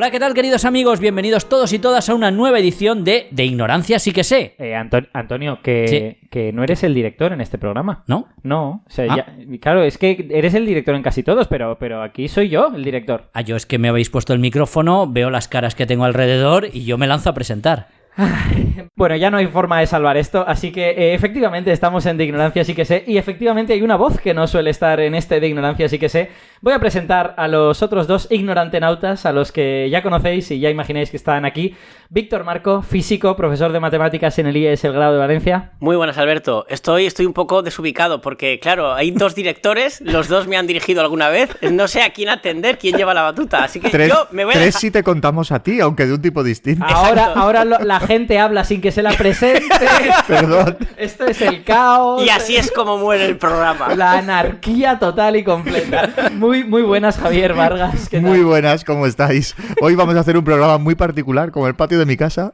Hola, ¿qué tal, queridos amigos? Bienvenidos todos y todas a una nueva edición de Ignorancia sí que sé. Antonio, que no eres el director en este programa. ¿No? No, o sea, claro, es que eres el director en casi todos, pero aquí soy yo el director. Yo es que me habéis puesto el micrófono, veo las caras que tengo alrededor y yo me lanzo a presentar. Bueno, ya no hay forma de salvar esto, así que efectivamente estamos en De Ignorancia sí que sé, y efectivamente hay una voz que no suele estar en este De Ignorancia sí que sé. Voy a presentar a los otros dos ignorantenautas, a los que ya conocéis y ya imagináis que están aquí. Víctor Marco, físico, profesor de matemáticas en el IES El Grado de Valencia. Muy buenas, Alberto. Estoy un poco desubicado porque, claro, hay dos directores, los dos me han dirigido alguna vez, no sé a quién atender, quién lleva la batuta, así que yo me voy a Tres si te contamos a ti, aunque de un tipo distinto. Ahora la gente habla sin que se la presente. Perdón. Esto es el caos. Y así es como muere el programa. La anarquía total y completa. Muy buenas, Javier Vargas. Muy buenas, ¿cómo estáis? Hoy vamos a hacer un programa muy particular, como el patio de mi casa.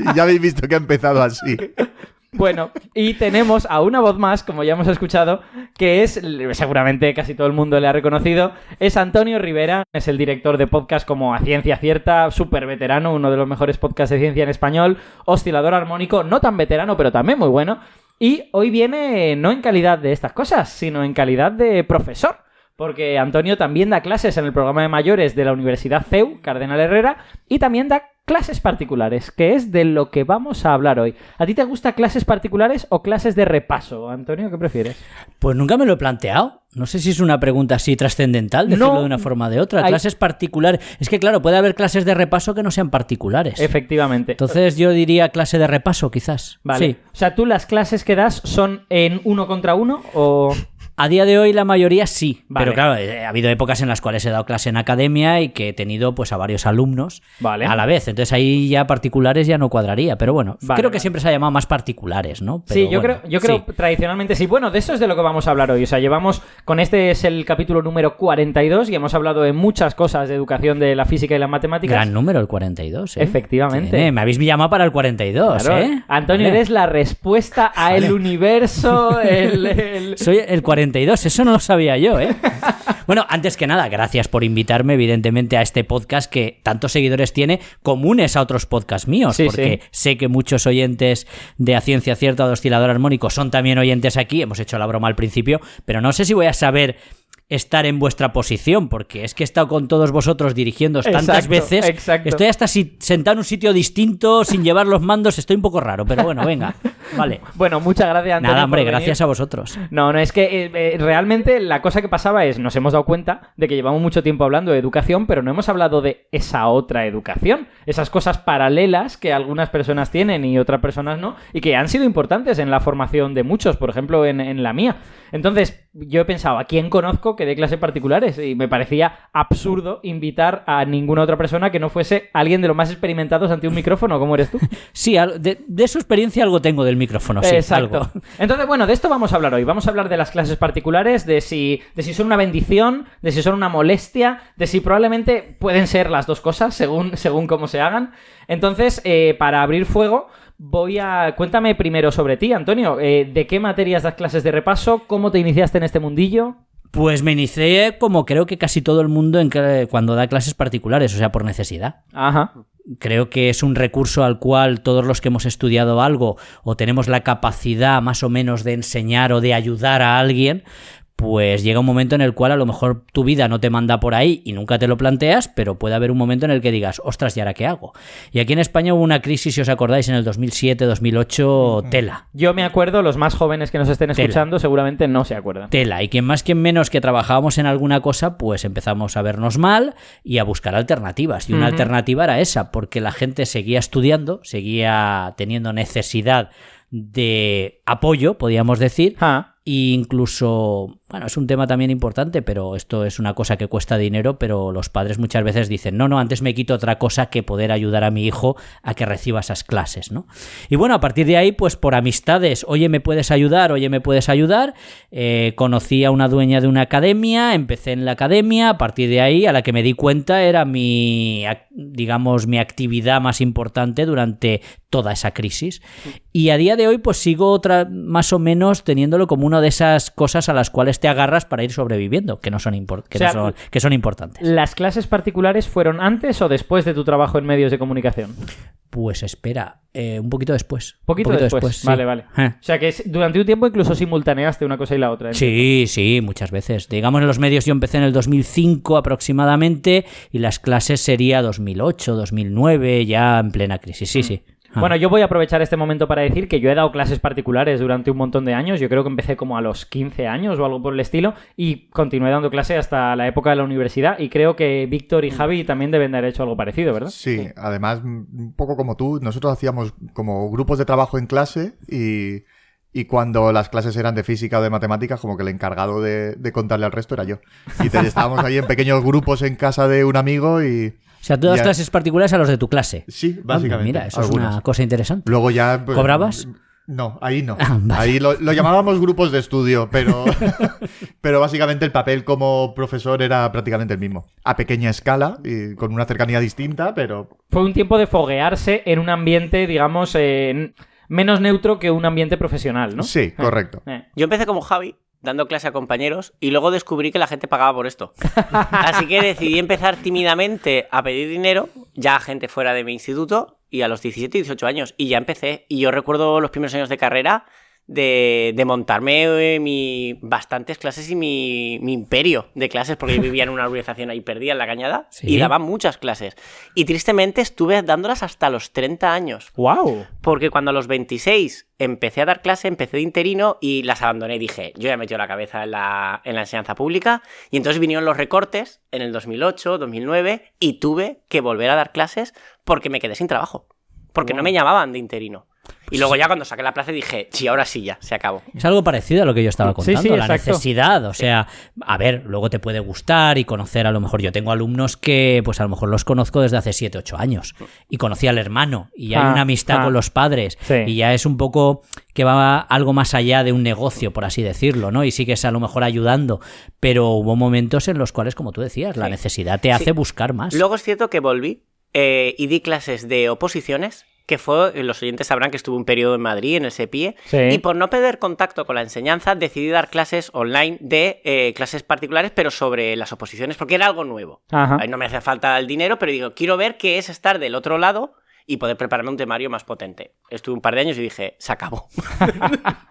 Y ya habéis visto que ha empezado así. Bueno, y tenemos a una voz más, como ya hemos escuchado, que es, seguramente casi todo el mundo le ha reconocido, es Antonio Rivera, es el director de podcast como A Ciencia Cierta, súper veterano, uno de los mejores podcasts de ciencia en español, Oscilador Armónico, no tan veterano, pero también muy bueno, y hoy viene no en calidad de estas cosas, sino en calidad de profesor. Porque Antonio también da clases en el programa de mayores de la Universidad CEU, Cardenal Herrera, y también da clases particulares, que es de lo que vamos a hablar hoy. ¿A ti te gustan clases particulares o clases de repaso, Antonio? ¿Qué prefieres? Pues nunca me lo he planteado. No sé si es una pregunta así trascendental, decirlo de una forma o de otra. Clases particulares. Es que, claro, puede haber clases de repaso que no sean particulares. Efectivamente. Entonces yo diría clase de repaso, quizás. Vale. Sí. O sea, ¿tú las clases que das son en 1 contra 1 o...? A día de hoy la mayoría sí, vale. Pero claro, ha habido épocas en las cuales he dado clase en academia y que he tenido pues a varios alumnos a la vez. Entonces ahí ya particulares ya no cuadraría, pero bueno, creo que siempre se ha llamado más particulares, ¿no? Pero sí, yo creo tradicionalmente sí. Bueno, de eso es de lo que vamos a hablar hoy. O sea, con este es el capítulo número 42 y hemos hablado de muchas cosas de educación de la física y las matemáticas. Gran número el 42, ¿eh? Efectivamente. Sí, me habéis llamado para el 42, claro. ¿Eh? Antonio, eres la respuesta a el universo, Soy el 42, eso no lo sabía yo, ¿eh? Bueno, antes que nada, gracias por invitarme, evidentemente, a este podcast que tantos seguidores tiene, comunes a otros podcasts míos, porque sé que muchos oyentes de A Ciencia Cierta o de Oscilador Armónico son también oyentes aquí, hemos hecho la broma al principio, pero no sé si voy a saber estar en vuestra posición, porque es que he estado con todos vosotros dirigiéndoos tantas veces. Exacto. Estoy hasta sentado en un sitio distinto, sin llevar los mandos, estoy un poco raro, pero bueno, venga, vale. Bueno, muchas gracias, Antonio. Nada, hombre, gracias a vosotros. No, es que realmente la cosa que pasaba es, nos hemos dado cuenta de que llevamos mucho tiempo hablando de educación, pero no hemos hablado de esa otra educación, esas cosas paralelas que algunas personas tienen y otras personas no, y que han sido importantes en la formación de muchos, por ejemplo, en la mía. Entonces, yo he pensado, ¿a quién conozco que dé clases particulares? Y me parecía absurdo invitar a ninguna otra persona que no fuese alguien de los más experimentados ante un micrófono, como eres tú. Sí, de su experiencia algo tengo del micrófono, sí. Exacto. Algo. Entonces, bueno, de esto vamos a hablar hoy. Vamos a hablar de las clases particulares, de si son una bendición, de si son una molestia, de si probablemente pueden ser las dos cosas, según cómo se hagan. Entonces, para abrir fuego, cuéntame primero sobre ti, Antonio. ¿De qué materias das clases de repaso? ¿Cómo te iniciaste en este mundillo? Pues me inicié como creo que casi todo el mundo cuando da clases particulares, o sea, por necesidad. Ajá. Creo que es un recurso al cual todos los que hemos estudiado algo o tenemos la capacidad más o menos de enseñar o de ayudar a alguien, pues llega un momento en el cual a lo mejor tu vida no te manda por ahí y nunca te lo planteas, pero puede haber un momento en el que digas, ostras, ¿y ahora qué hago? Y aquí en España hubo una crisis, si os acordáis, en el 2007, 2008, tela. Yo me acuerdo, los más jóvenes que nos estén escuchando seguramente no se acuerdan. Tela, y quien más, quien menos que trabajábamos en alguna cosa, pues empezamos a vernos mal y a buscar alternativas. Y una alternativa era esa, porque la gente seguía estudiando, seguía teniendo necesidad de apoyo, podríamos decir, e incluso, bueno, es un tema también importante, pero esto es una cosa que cuesta dinero, pero los padres muchas veces dicen, no, antes me quito otra cosa que poder ayudar a mi hijo a que reciba esas clases, ¿no? Y bueno, a partir de ahí, pues por amistades, oye, ¿me puedes ayudar? Conocí a una dueña de una academia, empecé en la academia, a partir de ahí, a la que me di cuenta, era mi actividad más importante durante toda esa crisis. Y a día de hoy, pues sigo más o menos teniéndolo como una de esas cosas a las cuales cuales te agarras para ir sobreviviendo, que son importantes. ¿Las clases particulares fueron antes o después de tu trabajo en medios de comunicación? Pues espera, un poquito después. ¿Poquito después? Sí. Vale. O sea que durante un tiempo incluso simultaneaste una cosa y la otra. Sí, muchas veces. Digamos, en los medios yo empecé en el 2005 aproximadamente y las clases sería 2008, 2009, ya en plena crisis. Sí. Bueno, yo voy a aprovechar este momento para decir que yo he dado clases particulares durante un montón de años. Yo creo que empecé como a los 15 años o algo por el estilo y continué dando clase hasta la época de la universidad y creo que Víctor y Javi también deben de haber hecho algo parecido, ¿verdad? Sí, además, un poco como tú, nosotros hacíamos como grupos de trabajo en clase y cuando las clases eran de física o de matemáticas, como que el encargado de contarle al resto era yo. Y estábamos ahí en pequeños grupos en casa de un amigo y... O sea, tú das clases particulares a los de tu clase. Sí, básicamente. Mira, eso algunas. es una cosa interesante. Luego ya... Pues, ¿cobrabas? No, ahí no. Vale. Ahí lo llamábamos grupos de estudio, pero básicamente el papel como profesor era prácticamente el mismo. A pequeña escala y con una cercanía distinta, pero... Fue un tiempo de foguearse en un ambiente, digamos, menos neutro que un ambiente profesional, ¿no? Sí, correcto. Yo empecé como Javi, dando clase a compañeros, y luego descubrí que la gente pagaba por esto. Así que decidí empezar tímidamente a pedir dinero, ya a gente fuera de mi instituto, y a los 17 y 18 años, y ya empecé. Y yo recuerdo los primeros años de carrera de montarme bastantes clases y mi imperio de clases, porque yo vivía en una urbanización ahí perdida en La Cañada, ¿Sí? y daba muchas clases. Y tristemente estuve dándolas hasta los 30 años. ¡Wow! Porque cuando a los 26 empecé a dar clase, empecé de interino y las abandoné y dije, yo ya he metido la cabeza en la enseñanza pública, y entonces vinieron los recortes en el 2008, 2009 y tuve que volver a dar clases porque me quedé sin trabajo, porque no me llamaban de interino. Y luego ya cuando saqué la plaza dije, sí, ahora sí ya, se acabó. Es algo parecido a lo que yo estaba contando, Sí, la exacto. necesidad, o sea, a ver, luego te puede gustar y conocer, a lo mejor yo tengo alumnos que pues a lo mejor los conozco desde hace 7, 8 años y conocí al hermano y hay una amistad con los padres y ya es un poco que va algo más allá de un negocio, por así decirlo, ¿no? Y sigues a lo mejor ayudando, pero hubo momentos en los cuales, como tú decías, la necesidad te hace buscar más. Luego es cierto que volví y di clases de oposiciones, que fue, los oyentes sabrán que estuve un periodo en Madrid, en el SEPIE, y por no perder contacto con la enseñanza decidí dar clases online de clases particulares, pero sobre las oposiciones, porque era algo nuevo. Ahí no me hacía falta el dinero, pero digo, quiero ver qué es estar del otro lado y poder prepararme un temario más potente. Estuve un par de años y dije, se acabó.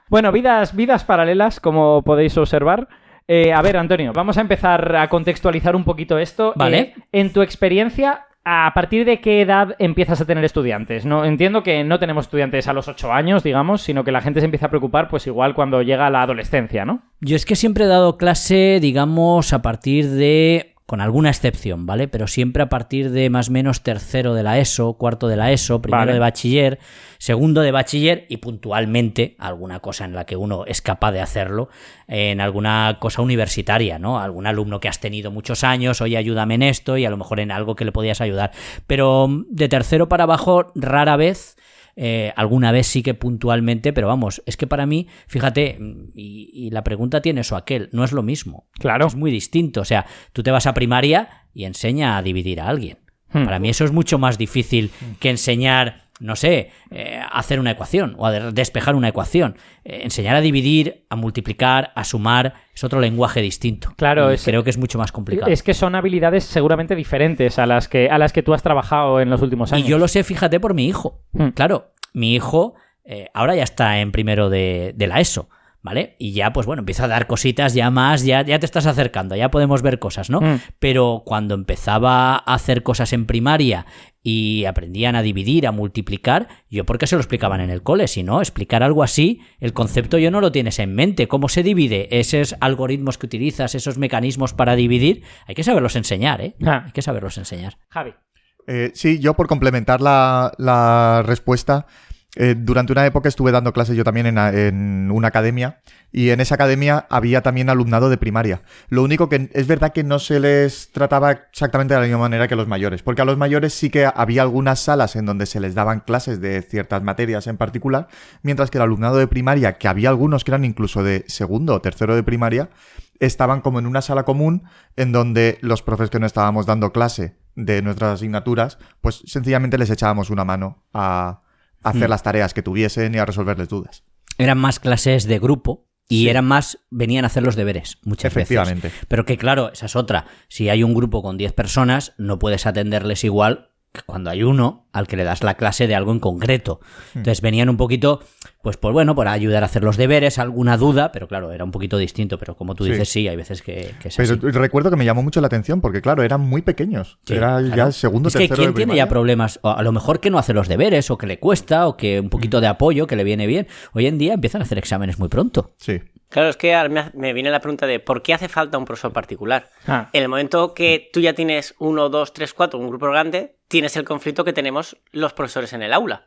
Bueno, vidas paralelas, como podéis observar. A ver, Antonio, vamos a empezar a contextualizar un poquito esto. Vale. En tu experiencia, ¿a partir de qué edad empiezas a tener estudiantes? No, entiendo que no tenemos estudiantes a los 8 años, digamos, sino que la gente se empieza a preocupar, pues igual cuando llega la adolescencia, ¿no? Yo es que siempre he dado clase, digamos, a partir de... con alguna excepción, ¿vale? Pero siempre a partir de más o menos tercero de la ESO, cuarto de la ESO, primero de bachiller, segundo de bachiller y puntualmente alguna cosa en la que uno es capaz de hacerlo, en alguna cosa universitaria, ¿no? Algún alumno que has tenido muchos años, oye, ayúdame en esto y a lo mejor en algo que le podías ayudar. Pero de tercero para abajo, rara vez... alguna vez sí que puntualmente, pero vamos, es que para mí, fíjate, y la pregunta tiene eso aquel, no es lo mismo. Claro. Es muy distinto. O sea, tú te vas a primaria y enseña a dividir a alguien. Para mí eso es mucho más difícil que enseñar, no sé, hacer una ecuación o a despejar una ecuación. Enseñar a dividir, a multiplicar, a sumar, es otro lenguaje distinto. Claro, creo que es mucho más complicado. Es que son habilidades seguramente diferentes a las que tú has trabajado en los últimos años. Y yo lo sé, fíjate, por mi hijo. Claro, mi hijo ahora ya está en primero de la ESO, ¿vale? Y ya, pues bueno, empieza a dar cositas ya más, ya te estás acercando, ya podemos ver cosas, ¿no? Pero cuando empezaba a hacer cosas en primaria y aprendían a dividir, a multiplicar, yo porque se lo explicaban en el cole, si no, explicar algo así, el concepto yo no lo tienes en mente, cómo se divide, esos algoritmos que utilizas, esos mecanismos para dividir, hay que saberlos enseñar, ¿eh? Hay que saberlos enseñar. Javi. Sí, yo por complementar la respuesta, durante una época estuve dando clases yo también en una academia y en esa academia había también alumnado de primaria. Lo único que es verdad que no se les trataba exactamente de la misma manera que a los mayores, porque a los mayores sí que había algunas salas en donde se les daban clases de ciertas materias en particular, mientras que el alumnado de primaria, que había algunos que eran incluso de segundo o tercero de primaria, estaban como en una sala común en donde los profes que no estábamos dando clase de nuestras asignaturas, pues sencillamente les echábamos una mano a hacer las tareas que tuviesen y a resolverles dudas. Eran más clases de grupo, Y venían a hacer los deberes muchas Efectivamente. veces. Pero que claro, esa es otra. Si hay un grupo con 10 personas, no puedes atenderles igual que cuando hay uno al que le das la clase de algo en concreto. Entonces venían un poquito, pues bueno, para ayudar a hacer los deberes, alguna duda, pero claro, era un poquito distinto. Pero como tú dices, sí, hay veces que es así. Pero recuerdo que me llamó mucho la atención porque, claro, eran muy pequeños. Sí, era ya segundo, tercero de primaria. Es que ¿quién tiene ya problemas? O a lo mejor que no hace los deberes, o que le cuesta, o que un poquito de apoyo, que le viene bien. Hoy en día empiezan a hacer exámenes muy pronto. Sí. Claro, es que ahora me viene la pregunta de ¿por qué hace falta un profesor particular? En el momento que tú ya tienes 1, 2, 3, 4, un grupo grande, tienes el conflicto que tenemos los profesores en el aula.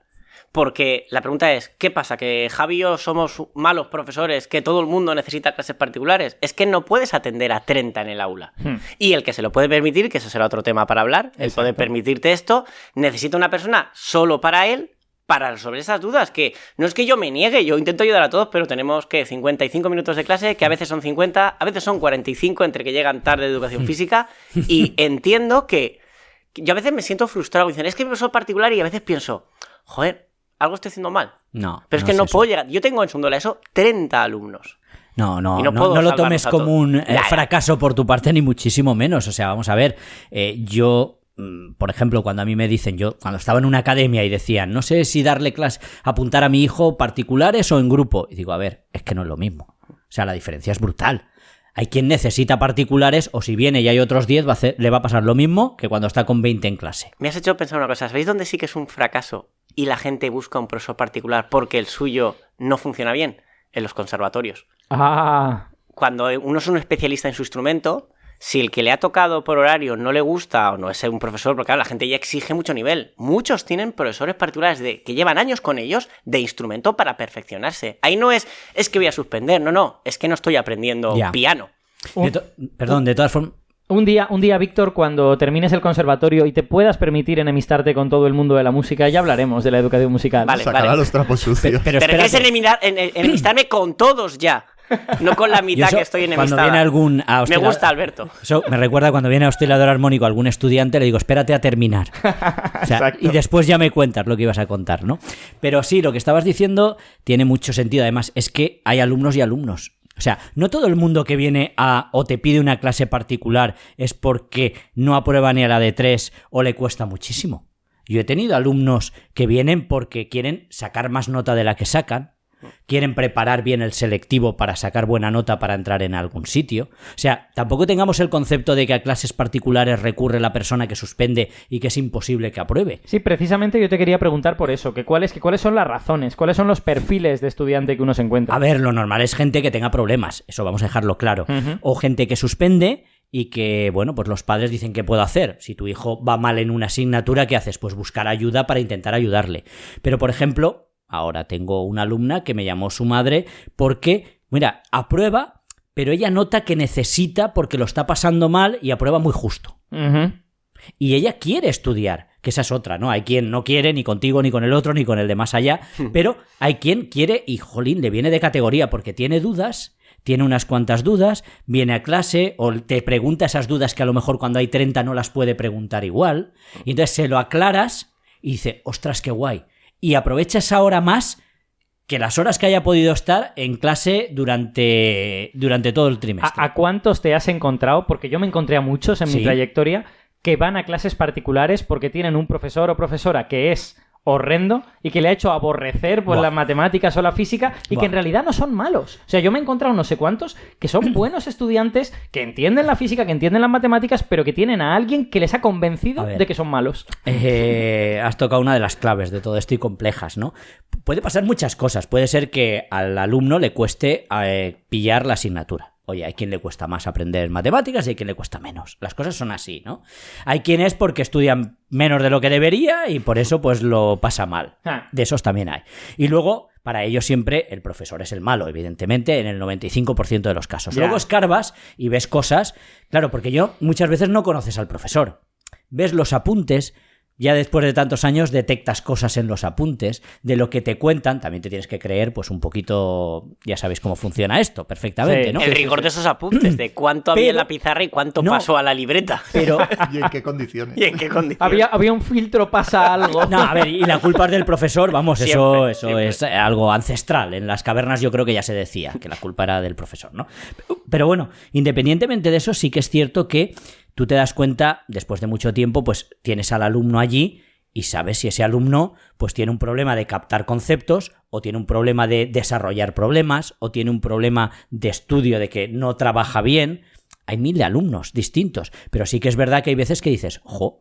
Porque la pregunta es, ¿qué pasa? ¿Que Javi y yo somos malos profesores? ¿Que todo el mundo necesita clases particulares? Es que no puedes atender a 30 en el aula. Y el que se lo puede permitir, que eso será otro tema para hablar, el poder permitirte esto, necesita una persona solo para él, para resolver esas dudas, que no es que yo me niegue, yo intento ayudar a todos, pero tenemos que 55 minutos de clase, que a veces son 50, a veces son 45 entre que llegan tarde de educación física, y entiendo que yo a veces me siento frustrado, dicen, es que mi profesor particular, y a veces pienso, joder, algo estoy haciendo mal. No. Pero es que no puedo llegar, yo tengo en segundo de eso 30 alumnos. No lo tomes como un fracaso por tu parte, ni muchísimo menos. O sea, vamos a ver, yo... Por ejemplo, cuando a mí me dicen, yo cuando estaba en una academia y decían, no sé si darle clase, apuntar a mi hijo particulares o en grupo. Y digo, a ver, es que no es lo mismo. O sea, la diferencia es brutal. Hay quien necesita particulares o si viene y hay otros 10, le va a pasar lo mismo que cuando está con 20 en clase. Me has hecho pensar una cosa. ¿Sabéis dónde sí que es un fracaso y la gente busca un profesor particular porque el suyo no funciona bien? En los conservatorios. Cuando uno es un especialista en su instrumento... Si el que le ha tocado por horario no le gusta o no es un profesor, porque claro, la gente ya exige mucho nivel. Muchos tienen profesores particulares que llevan años con ellos de instrumento para perfeccionarse. Ahí no es que voy a suspender, no, es que no estoy aprendiendo piano. De todas formas... Un día, Víctor, cuando termines el conservatorio y te puedas permitir enemistarte con todo el mundo de la música, ya hablaremos de la educación musical. Sacará los trapos sucios. Pero es enemistarme con todos ya. No con la mitad que estoy enemistada. Cuando viene me gusta Alberto. Eso me recuerda cuando viene a oscilador armónico algún estudiante, le digo, espérate a terminar. O sea, y después ya me cuentas lo que ibas a contar, ¿no? Pero sí, lo que estabas diciendo tiene mucho sentido. Además, es que hay alumnos y alumnos. O sea, no todo el mundo que viene o te pide una clase particular es porque no aprueba ni a la de 3 o le cuesta muchísimo. Yo he tenido alumnos que vienen porque quieren sacar más nota de la que sacan, quieren preparar bien el selectivo para sacar buena nota para entrar en algún sitio. O sea, tampoco tengamos el concepto de que a clases particulares recurre la persona que suspende y que es imposible que apruebe. Sí, precisamente yo te quería preguntar por eso, cuáles son las razones, cuáles son los perfiles de estudiante que uno se encuentra. A ver, lo normal es gente que tenga problemas, eso vamos a dejarlo claro. O gente que suspende y que, bueno, pues los padres dicen ¿qué puedo hacer? Si tu hijo va mal en una asignatura, ¿qué haces? Pues buscar ayuda para intentar ayudarle. Pero, por ejemplo... Ahora tengo una alumna que me llamó su madre porque, mira, aprueba, pero ella nota que necesita porque lo está pasando mal y aprueba muy justo. Y ella quiere estudiar, que esa es otra, ¿no? Hay quien no quiere ni contigo, ni con el otro, ni con el de más allá, pero hay quien quiere y, jolín, le viene de categoría porque tiene dudas, tiene unas cuantas dudas, viene a clase o te pregunta esas dudas que a lo mejor cuando hay 30 no las puede preguntar igual, y entonces se lo aclaras y dice, ostras, qué guay. Y aprovecha esa hora más que las horas que haya podido estar en clase durante todo el trimestre. ¿A cuántos te has encontrado? Porque yo me encontré a muchos en mi trayectoria que van a clases particulares porque tienen un profesor o profesora que es horrendo y que le ha hecho aborrecer pues, las matemáticas o la física y que en realidad no son malos. O sea, yo me he encontrado no sé cuántos que son buenos estudiantes, que entienden la física, que entienden las matemáticas, pero que tienen a alguien que les ha convencido de que son malos. Has tocado una de las claves de todo esto y complejas, ¿no? Puede pasar muchas cosas. Puede ser que al alumno le cueste pillar la asignatura. Oye, hay quien le cuesta más aprender matemáticas y hay quien le cuesta menos. Las cosas son así, ¿no? Hay quien es porque estudian menos de lo que debería y por eso pues lo pasa mal. De esos también hay. Y luego, para ellos siempre el profesor es el malo, evidentemente, en el 95% de los casos. Luego escarbas y ves cosas... Claro, porque muchas veces no conoces al profesor. Ves los apuntes... ya después de tantos años detectas cosas en los apuntes, de lo que te cuentan, también te tienes que creer pues un poquito, ya sabéis cómo funciona esto perfectamente, ¿no? El rigor de esos apuntes, de cuánto había en la pizarra y cuánto pasó a la libreta. Pero ¿Y en qué condiciones? Había un filtro, pasa algo. No, a ver, y la culpa es del profesor, vamos, Siempre. Es algo ancestral. En las cavernas yo creo que ya se decía que la culpa era del profesor, ¿no? Pero bueno, independientemente de eso, sí que es cierto que tú te das cuenta, después de mucho tiempo, pues tienes al alumno allí y sabes si ese alumno pues tiene un problema de captar conceptos, o tiene un problema de desarrollar problemas, o tiene un problema de estudio, de que no trabaja bien. Hay 1000 de alumnos distintos, pero sí que es verdad que hay veces que dices, ojo,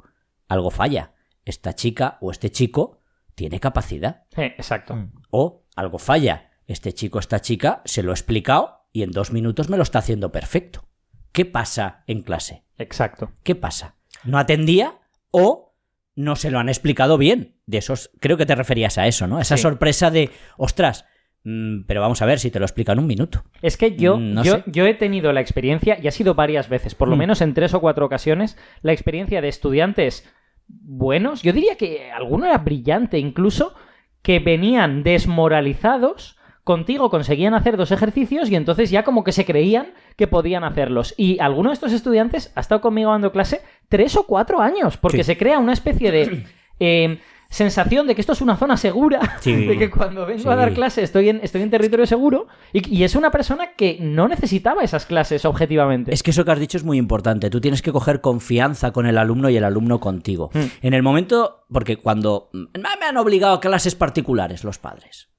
algo falla. Esta chica o este chico tiene capacidad. Exacto. O algo falla. Este chico o esta chica se lo he explicado y en 2 minutos me lo está haciendo perfecto. ¿Qué pasa en clase? Exacto. ¿Qué pasa? ¿No atendía o no se lo han explicado bien? De esos, creo que te referías a eso, ¿no? Esa sorpresa de, ostras, pero vamos a ver si te lo explico en 1 minuto. Es que yo he tenido la experiencia, y ha sido varias veces, por lo menos en 3 o 4 ocasiones, la experiencia de estudiantes buenos, yo diría que alguno era brillante incluso, que venían desmoralizados. Contigo conseguían hacer 2 ejercicios y entonces ya como que se creían que podían hacerlos. Y alguno de estos estudiantes ha estado conmigo dando clase 3 o 4 años, porque se crea una especie de sensación de que esto es una zona segura, de que cuando vengo a dar clase estoy en territorio seguro, y es una persona que no necesitaba esas clases objetivamente. Es que eso que has dicho es muy importante. Tú tienes que coger confianza con el alumno y el alumno contigo. En el momento, porque cuando me han obligado a clases particulares los padres.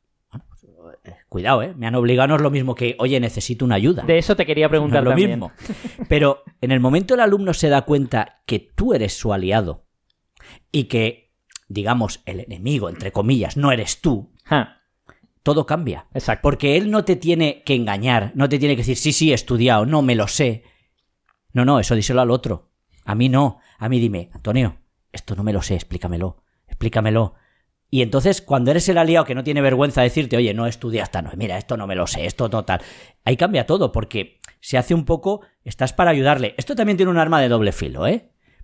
Cuidado, me han obligado, no es lo mismo que, oye, necesito una ayuda. De eso te quería preguntar no es lo también. Mismo. Pero en el momento el alumno se da cuenta que tú eres su aliado y que, digamos, el enemigo, entre comillas, no eres tú, todo cambia. Exacto. Porque él no te tiene que engañar, no te tiene que decir, sí, he estudiado, no, me lo sé. No, eso díselo al otro. A mí no. A mí dime, Antonio, esto no me lo sé, explícamelo. Y entonces, cuando eres el aliado que no tiene vergüenza de decirte, oye, no estudiaste, no, mira, esto no me lo sé, esto no tal, ahí cambia todo, porque se hace un poco, estás para ayudarle. Esto también tiene un arma de doble filo,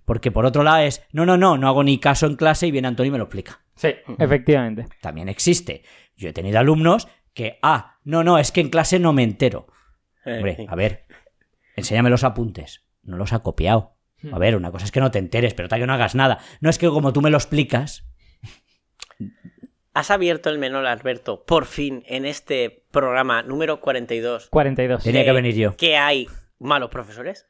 Porque por otro lado es, no hago ni caso en clase y viene Antonio y me lo explica. Sí, efectivamente. También existe. Yo he tenido alumnos que, es que en clase no me entero. Hombre, a ver, enséñame los apuntes. No los ha copiado. A ver, una cosa es que no te enteres, pero tal que no hagas nada. No es que como tú me lo explicas... Has abierto el menor, Alberto, por fin, en este programa número 42. 42. Tenía que venir yo. ¿Que hay malos profesores?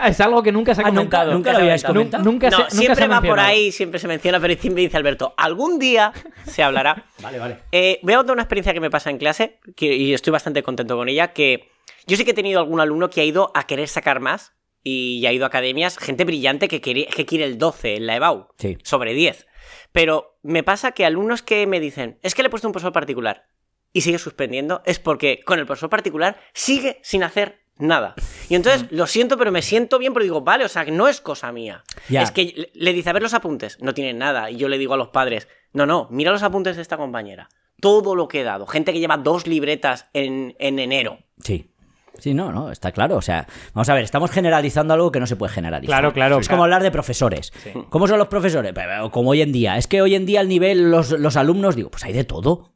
Es algo que nunca se ha comentado. ¿Nunca lo habíais comentado? Siempre va por ahí, siempre se menciona, pero siempre dice Alberto, algún día se hablará. Vale. Voy a contar una experiencia que me pasa en clase, y estoy bastante contento con ella, que yo sí que he tenido algún alumno que ha ido a querer sacar más, y ha ido a academias, gente brillante que quiere el 12 en la EBAU, sobre 10. Pero me pasa que alumnos que me dicen, es que le he puesto un profesor particular y sigue suspendiendo, es porque con el profesor particular sigue sin hacer nada. Y entonces, lo siento, pero me siento bien porque digo, vale, o sea, que no es cosa mía. Ya. Es que le dice, a ver los apuntes, no tienen nada. Y yo le digo a los padres, no, mira los apuntes de esta compañera. Todo lo que he dado. Gente que lleva 2 libretas en enero. Sí. Sí, no, está claro. O sea, vamos a ver, estamos generalizando algo que no se puede generalizar. Claro. Es como hablar de profesores. Sí. ¿Cómo son los profesores? Como hoy en día. Es que hoy en día al nivel, los alumnos, digo, pues hay de todo.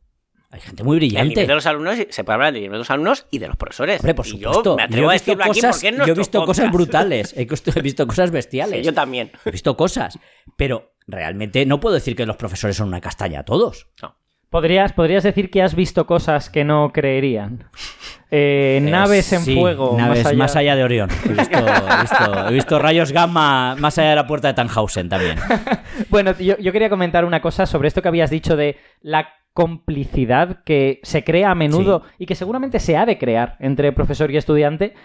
Hay gente muy brillante. El nivel de los alumnos, se puede hablar del nivel de los alumnos y de los profesores. Hombre, por supuesto. Yo me atrevo a decirlo aquí porque es nuestro Yo he visto podcast. cosas brutales. He visto cosas bestiales. Sí, yo también. He visto cosas. Pero realmente no puedo decir que los profesores son una castaña todos. No. ¿Podrías decir que has visto cosas que no creerían? Naves en fuego. Naves más allá de Orión. He visto rayos gamma más allá de la puerta de Tannhausen también. Bueno, yo quería comentar una cosa sobre esto que habías dicho de la complicidad que se crea a menudo y que seguramente se ha de crear entre profesor y estudiante.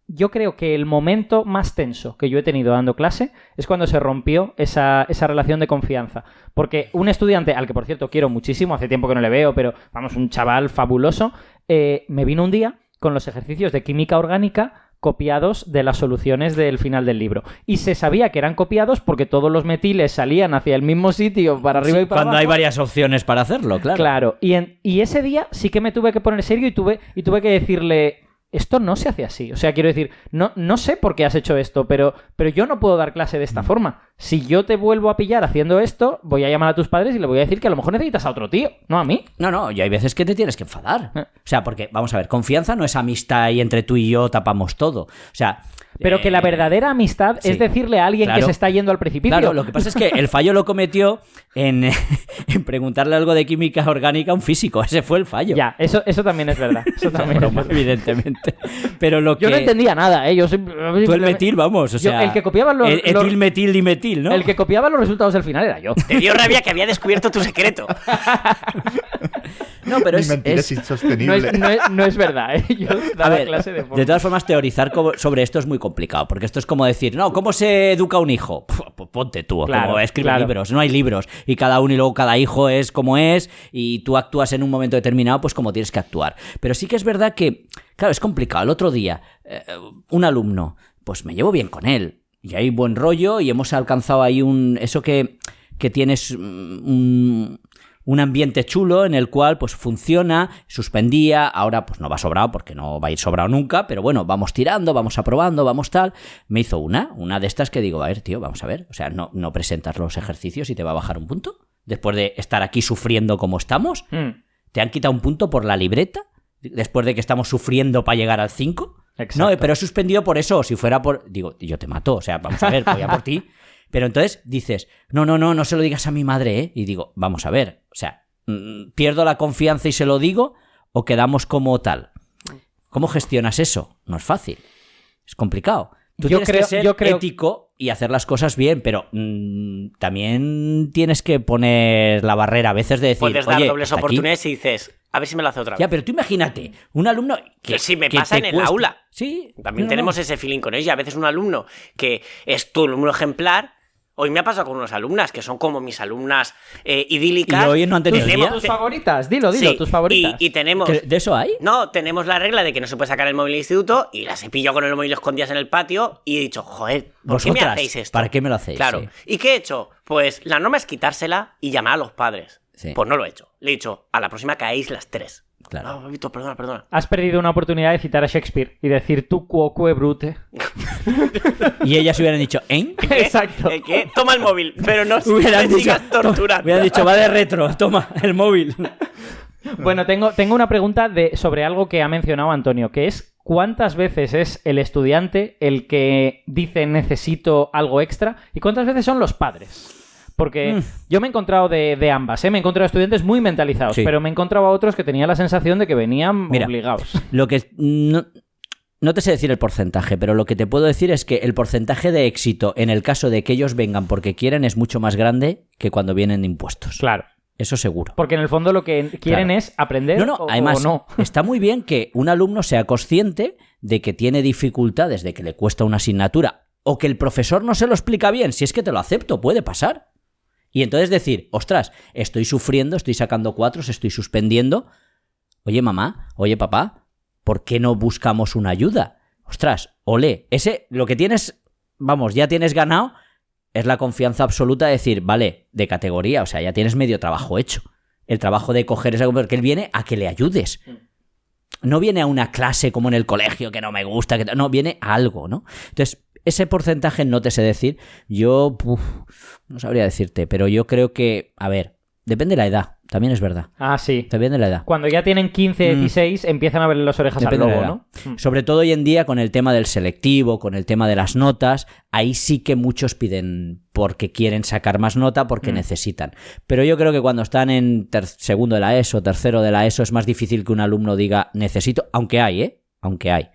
Yo creo que el momento más tenso que yo he tenido dando clase es cuando se rompió esa relación de confianza. Porque un estudiante, al que por cierto quiero muchísimo, hace tiempo que no le veo, pero vamos, un chaval fabuloso, me vino un día con los ejercicios de química orgánica copiados de las soluciones del final del libro. Y se sabía que eran copiados porque todos los metiles salían hacia el mismo sitio, para arriba y para abajo. Cuando hay varias opciones para hacerlo, claro. Claro. Y ese día sí que me tuve que poner serio y tuve que decirle... esto no se hace así. O sea, quiero decir, no sé por qué has hecho esto, pero yo no puedo dar clase de esta forma. Si yo te vuelvo a pillar haciendo esto, voy a llamar a tus padres y le voy a decir que a lo mejor necesitas a otro tío, no a mí. No, y hay veces que te tienes que enfadar. O sea, porque, vamos a ver, confianza no es amistad y entre tú y yo tapamos todo. O sea... Pero que la verdadera amistad es decirle a alguien que se está yendo al precipicio. Claro, lo que pasa es que el fallo lo cometió en preguntarle algo de química orgánica a un físico. Ese fue el fallo. Ya, eso también es verdad. Eso también broma, evidentemente. Pero yo no entendía nada, ¿eh? Tú el metil, vamos, o sea... el que copiaba los... Etil, metil, dimetil, ¿no? El que copiaba los resultados del final era yo. Te dio rabia que había descubierto tu secreto. No, pero Mi mentira es insostenible. No es verdad, ¿eh? Yo daba clase de forma. De todas formas, teorizar sobre esto es muy complicado, porque esto es como decir, no, ¿cómo se educa un hijo? Pues ponte tú, como escribe libros, no hay libros, y cada uno y luego cada hijo es como es, y tú actúas en un momento determinado, pues como tienes que actuar. Pero sí que es verdad que, claro, es complicado. El otro día, un alumno, pues me llevo bien con él, y hay buen rollo, y hemos alcanzado ahí eso que tienes un ambiente chulo en el cual pues funciona, suspendía, ahora pues no va sobrado porque no va a ir sobrado nunca, pero bueno, vamos tirando, vamos aprobando, vamos tal. Me hizo una de estas que digo, a ver, tío, vamos a ver, o sea, no presentas los ejercicios y te va a bajar un punto, después de estar aquí sufriendo como estamos, te han quitado un punto por la libreta, después de que estamos sufriendo para llegar al 5. Exacto. No, pero he suspendido por eso, si fuera por... Digo, yo te mato, o sea, vamos a ver, voy a por ti. Pero entonces dices, no se lo digas a mi madre, ¿eh? Y digo, vamos a ver, o sea, ¿pierdo la confianza y se lo digo o quedamos como tal? ¿Cómo gestionas eso? No es fácil, es complicado. Tú tienes que ser ético y hacer las cosas bien, pero también tienes que poner la barrera a veces de decir, puedes dar dobles hasta oportunidades aquí. Y dices, a ver si me lo hace otra vez. Ya, pero tú imagínate, un alumno que si me pasa en el aula. Sí. También tenemos ese feeling con ellos. Y a veces un alumno que es tu alumno ejemplar. Hoy me ha pasado con unas alumnas que son como mis alumnas idílicas. Y hoy no han tenido tus favoritas, dilo, sí, tus favoritas. Y tenemos... ¿De eso hay? No, tenemos la regla de que no se puede sacar el móvil del instituto y las he pillado con el móvil escondidas en el patio y he dicho, joder, ¿por qué me hacéis esto? ¿Para qué me lo hacéis? Claro. Sí. ¿Y qué he hecho? Pues la norma es quitársela y llamar a los padres. Sí. Pues no lo he hecho. Le he dicho, a la próxima caéis las 3. Claro. No, Víctor, perdona. Has perdido una oportunidad de citar a Shakespeare y decir tu quoque brute. Y ellas hubieran dicho, ¿eh? Exacto. ¿Qué? Toma el móvil, pero no Hubieran me dicho, sigas torturando. hubieran dicho, va de retro, toma el móvil. Bueno, tengo una pregunta sobre algo que ha mencionado Antonio, que es ¿cuántas veces es el estudiante el que dice necesito algo extra y cuántas veces son los padres? Porque yo me he encontrado de ambas, ¿eh? Me he encontrado estudiantes muy mentalizados, pero me he encontrado a otros que tenían la sensación de que venían obligados. Lo que no te sé decir el porcentaje, pero lo que te puedo decir es que el porcentaje de éxito en el caso de que ellos vengan porque quieren es mucho más grande que cuando vienen de impuestos. Claro. Eso seguro. Porque en el fondo lo que quieren es aprender además, o no. Está muy bien que un alumno sea consciente de que tiene dificultades, de que le cuesta una asignatura o que el profesor no se lo explica bien. Si es que te lo acepto, puede pasar. Y entonces decir, ostras, estoy sufriendo, estoy sacando 4, estoy suspendiendo. Oye, mamá, oye, papá, ¿por qué no buscamos una ayuda? Ostras, olé, lo que tienes, vamos, ya tienes ganado, es la confianza absoluta de decir, vale, de categoría, o sea, ya tienes medio trabajo hecho. El trabajo de coger esa... Porque él viene a que le ayudes. No viene a una clase como en el colegio que no me gusta, no, viene a algo, ¿no? Entonces, ese porcentaje no te sé decir. Yo no sabría decirte, pero yo creo que, a ver, depende de la edad, también es verdad. Ah, sí. Depende de la edad. Cuando ya tienen 15, 16, empiezan a verle las orejas Depende al de la lobo, edad. ¿no? Sobre todo hoy en día con el tema del selectivo, con el tema de las notas, ahí sí que muchos piden porque quieren sacar más nota, porque necesitan. Pero yo creo que cuando están en segundo de la ESO, tercero de la ESO, es más difícil que un alumno diga necesito, aunque hay, aunque hay.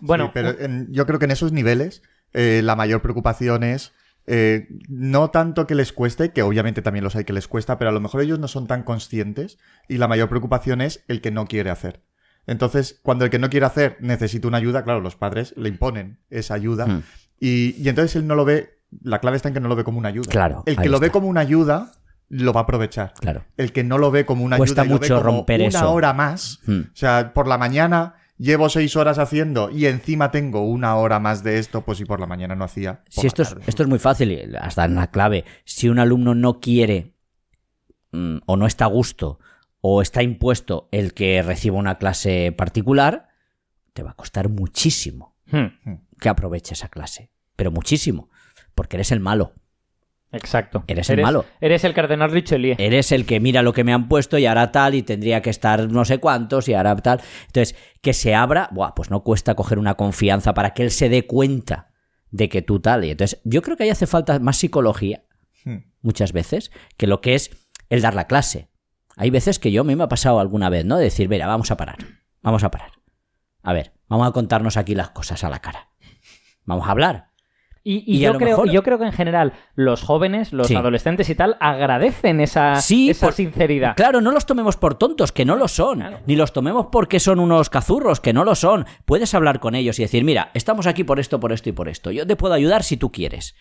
Bueno, sí, pero yo creo que en esos niveles la mayor preocupación es no tanto que les cueste, que obviamente también los hay que les cuesta, pero a lo mejor ellos no son tan conscientes y la mayor preocupación es el que no quiere hacer. Entonces, cuando el que no quiere hacer necesita una ayuda, claro, los padres le imponen esa ayuda y entonces él no lo ve, la clave está en que no lo ve como una ayuda. Claro, el que lo ve como una ayuda lo va a aprovechar. Claro. El que no lo ve como una Cuesta ayuda y mucho lo ve como romper una eso. hora más, o sea, por la mañana llevo 6 horas haciendo y encima tengo 1 hora más de esto, pues si por la mañana no hacía. Si esto es muy fácil, hasta en la clave. Si un alumno no quiere o no está a gusto o está impuesto el que reciba una clase particular, te va a costar muchísimo que aproveche esa clase. Pero muchísimo. Porque eres el malo. Exacto. Eres el malo. Eres el cardenal Richelieu. Eres el que mira lo que me han puesto y hará tal y tendría que estar no sé cuántos y hará tal. Entonces, que se abra, pues no cuesta coger una confianza para que él se dé cuenta de que tú tal. Y entonces, yo creo que ahí hace falta más psicología, muchas veces, que lo que es el dar la clase. Hay veces que a mí me ha pasado alguna vez, ¿no? De decir, mira, vamos a parar. A ver, vamos a contarnos aquí las cosas a la cara. Vamos a hablar. Y yo creo que en general los jóvenes, los adolescentes y tal, agradecen esa sinceridad. Claro, no los tomemos por tontos, que no lo son. Claro. Ni los tomemos porque son unos cazurros, que no lo son. Puedes hablar con ellos y decir, mira, estamos aquí por esto y por esto. Yo te puedo ayudar si tú quieres.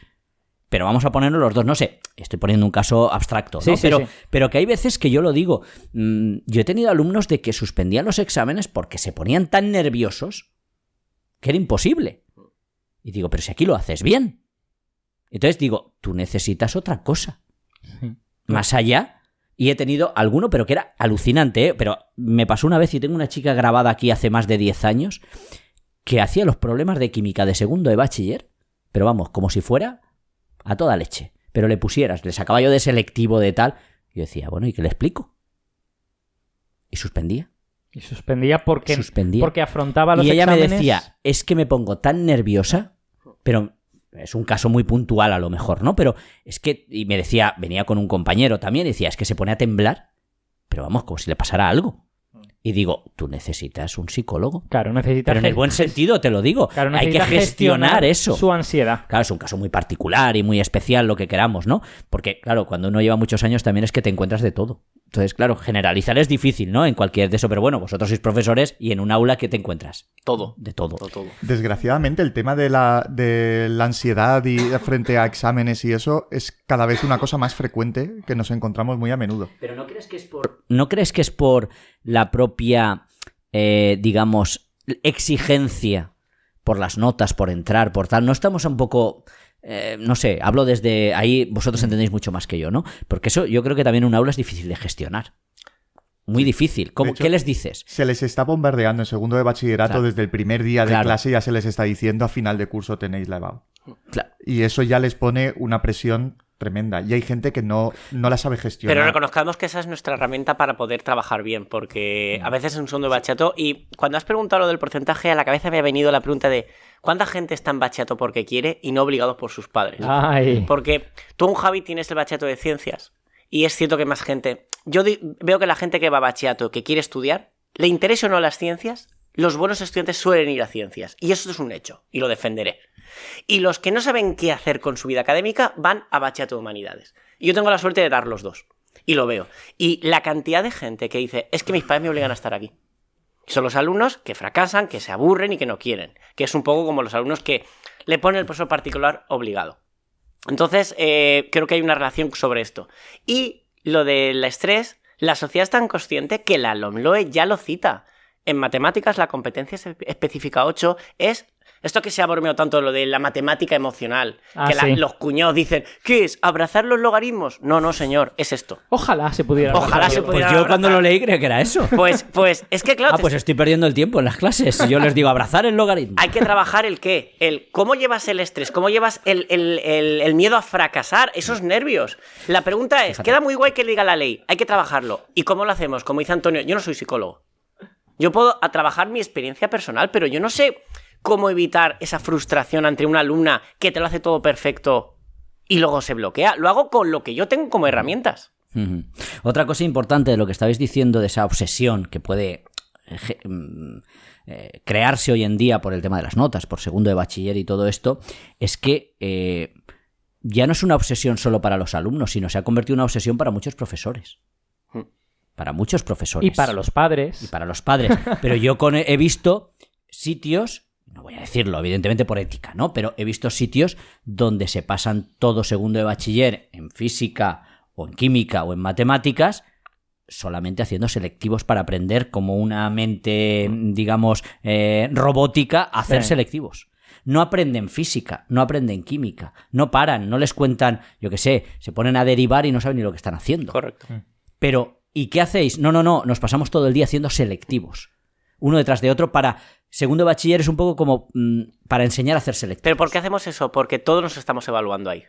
Pero vamos a ponernos los dos, no sé, estoy poniendo un caso abstracto, ¿no? Pero que hay veces que yo lo digo. Yo he tenido alumnos de que suspendían los exámenes porque se ponían tan nerviosos que era imposible. Y digo, pero si aquí lo haces bien. Entonces digo, tú necesitas otra cosa. Más allá. Y he tenido alguno, pero que era alucinante, ¿eh? Pero me pasó una vez y tengo una chica grabada aquí hace más de 10 años que hacía los problemas de química de segundo de bachiller, pero vamos, como si fuera a toda leche. Pero le sacaba yo de selectivo de tal. Y yo decía, bueno, ¿y qué le explico? Y suspendía. Y suspendía porque afrontaba los exámenes. Y ella me decía, es que me pongo tan nerviosa, pero es un caso muy puntual a lo mejor, ¿no? Pero es que, y me decía, venía con un compañero también, y decía, es que se pone a temblar, pero vamos, como si le pasara algo. Y digo, tú necesitas un psicólogo. Claro, necesitas... Pero en el buen sentido, te lo digo. Claro, hay que gestionar eso. Su ansiedad. Claro, es un caso muy particular y muy especial, lo que queramos, ¿no? Porque, claro, cuando uno lleva muchos años también es que te encuentras de todo. Entonces, claro, generalizar es difícil, ¿no? En cualquier de eso, pero bueno, vosotros sois profesores y en un aula, ¿qué te encuentras? Todo. De todo. Desgraciadamente, el tema de la ansiedad y frente a exámenes y eso es cada vez una cosa más frecuente que nos encontramos muy a menudo. Pero ¿no crees que es por la propia, digamos, exigencia por las notas, por entrar, por tal? ¿No estamos un poco... no sé, hablo desde ahí, vosotros entendéis mucho más que yo, ¿no? Porque eso yo creo que también un aula es difícil de gestionar. Muy difícil. ¿Qué les dices? Se les está bombardeando en segundo de bachillerato, claro. Desde el primer día de clase ya se les está diciendo a final de curso tenéis la EBAU. Claro. Y eso ya les pone una presión tremenda. Y hay gente que no la sabe gestionar. Pero reconozcamos que esa es nuestra herramienta para poder trabajar bien, porque a veces en segundo de bachillerato, y cuando has preguntado lo del porcentaje, a la cabeza me ha venido la pregunta de ¿cuánta gente está en bachillerato porque quiere y no obligados por sus padres? Ay. Porque tú, Javi, tienes el bachillerato de ciencias y es cierto que más gente... Yo veo que la gente que va a bachillerato, que quiere estudiar, le interese o no las ciencias, los buenos estudiantes suelen ir a ciencias. Y eso es un hecho, y lo defenderé. Y los que no saben qué hacer con su vida académica van a bachillerato de humanidades. Y yo tengo la suerte de dar los dos. Y lo veo. Y la cantidad de gente que dice, es que mis padres me obligan a estar aquí. Son los alumnos que fracasan, que se aburren y que no quieren. Que es un poco como los alumnos que le ponen el profesor particular obligado. Entonces, creo que hay una relación sobre esto. Y lo del estrés, la sociedad es tan consciente que la LOMLOE ya lo cita. En matemáticas, la competencia específica 8 es... Esto que se ha bromeado tanto, lo de la matemática emocional, los cuñados dicen, ¿qué es? ¿Abrazar los logaritmos? No, señor, es esto. Ojalá se pudiera abrazar. Pues yo cuando lo leí creía que era eso. Pues es que claro... pues estoy perdiendo el tiempo en las clases. Yo les digo, abrazar el logaritmo. Hay que trabajar el qué, cómo llevas el estrés, cómo llevas el miedo a fracasar, esos nervios. La pregunta es, queda muy guay que le diga la ley, hay que trabajarlo. ¿Y cómo lo hacemos? Como dice Antonio, yo no soy psicólogo. Yo puedo trabajar mi experiencia personal, pero yo no sé... ¿Cómo evitar esa frustración ante una alumna que te lo hace todo perfecto y luego se bloquea? Lo hago con lo que yo tengo como herramientas. Otra cosa importante de lo que estabais diciendo, de esa obsesión que puede crearse hoy en día por el tema de las notas, por segundo de bachiller y todo esto, es que ya no es una obsesión solo para los alumnos, sino se ha convertido en una obsesión para muchos profesores. Para muchos profesores. Y para los padres. Pero yo he visto sitios... No voy a decirlo, evidentemente por ética, ¿no? Pero he visto sitios donde se pasan todo segundo de bachiller en física o en química o en matemáticas solamente haciendo selectivos para aprender como una mente, digamos, robótica a hacer selectivos. No aprenden física, no aprenden química, no paran, no les cuentan, yo qué sé, se ponen a derivar y no saben ni lo que están haciendo. Correcto. Pero, ¿y qué hacéis? No, nos pasamos todo el día haciendo selectivos. Uno detrás de otro para segundo de bachiller es un poco como para enseñar a hacer selectivos. ¿Pero por qué hacemos eso? Porque todos nos estamos evaluando ahí.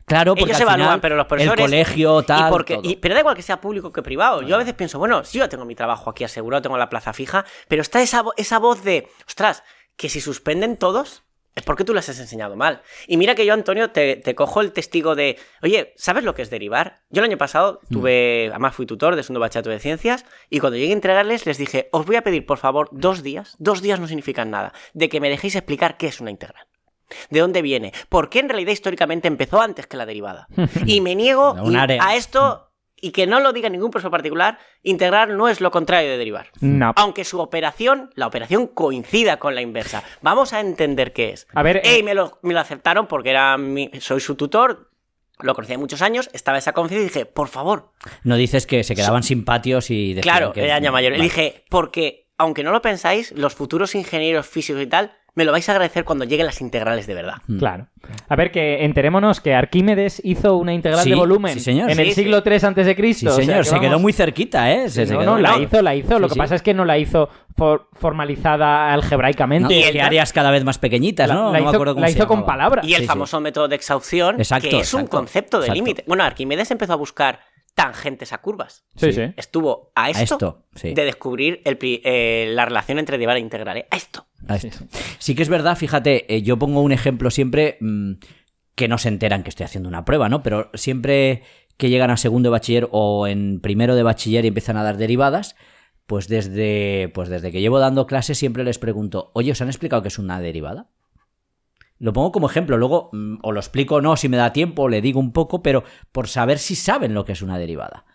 Claro, porque ellos al evalúan, final, pero los profesores... el colegio, tal, pero da igual que sea público que privado. Yo a veces pienso, bueno, si yo ya tengo mi trabajo aquí asegurado, tengo la plaza fija, pero está esa voz de, ostras, que si suspenden todos, es porque tú les has enseñado mal. Y mira que yo, Antonio, te cojo el testigo de, oye, ¿sabes lo que es derivar? Yo el año pasado además fui tutor de segundo bachillerato de ciencias, y cuando llegué a entregarles les dije, os voy a pedir, por favor, 2 días no significan nada, de que me dejéis explicar qué es una integral. ¿De dónde viene? ¿Por qué en realidad históricamente empezó antes que la derivada? Y me niego a esto, y que no lo diga ningún profesor particular, integrar no es lo contrario de derivar. No. Aunque la operación coincida con la inversa. Vamos a entender qué es. A ver, me lo aceptaron porque soy su tutor, lo conocía de muchos años, estaba esa confianza y dije, por favor. No dices que se quedaban sin patios y decían claro, que... era año mayor. Vale. Y dije, porque, aunque no lo pensáis, los futuros ingenieros físicos y tal, me lo vais a agradecer cuando lleguen las integrales de verdad. Claro. A ver, que enterémonos que Arquímedes hizo una integral Sí, de volumen sí, señor. en el siglo III a.C. Sí, señor, se quedó muy cerquita, ¿eh? La hizo. Lo que pasa es que no la hizo formalizada algebraicamente. No, y áreas cada vez más pequeñitas, ¿no? La No me acuerdo cómo se hizo con llamaba. palabras. Y el famoso método de exhaustión, que es un concepto de límite. Bueno, Arquímedes empezó a buscar tangentes a curvas. Sí. Estuvo a esto sí. de descubrir la relación entre derivar e integral. A esto. Sí que es verdad, fíjate, yo pongo un ejemplo siempre que no se enteran que estoy haciendo una prueba, ¿no? Pero siempre que llegan a segundo de bachiller o en primero de bachiller y empiezan a dar derivadas, pues desde que llevo dando clases siempre les pregunto, oye, ¿os han explicado qué es una derivada? Lo pongo como ejemplo, luego o lo explico o no, si me da tiempo, o le digo un poco, pero por saber si saben lo que es una derivada.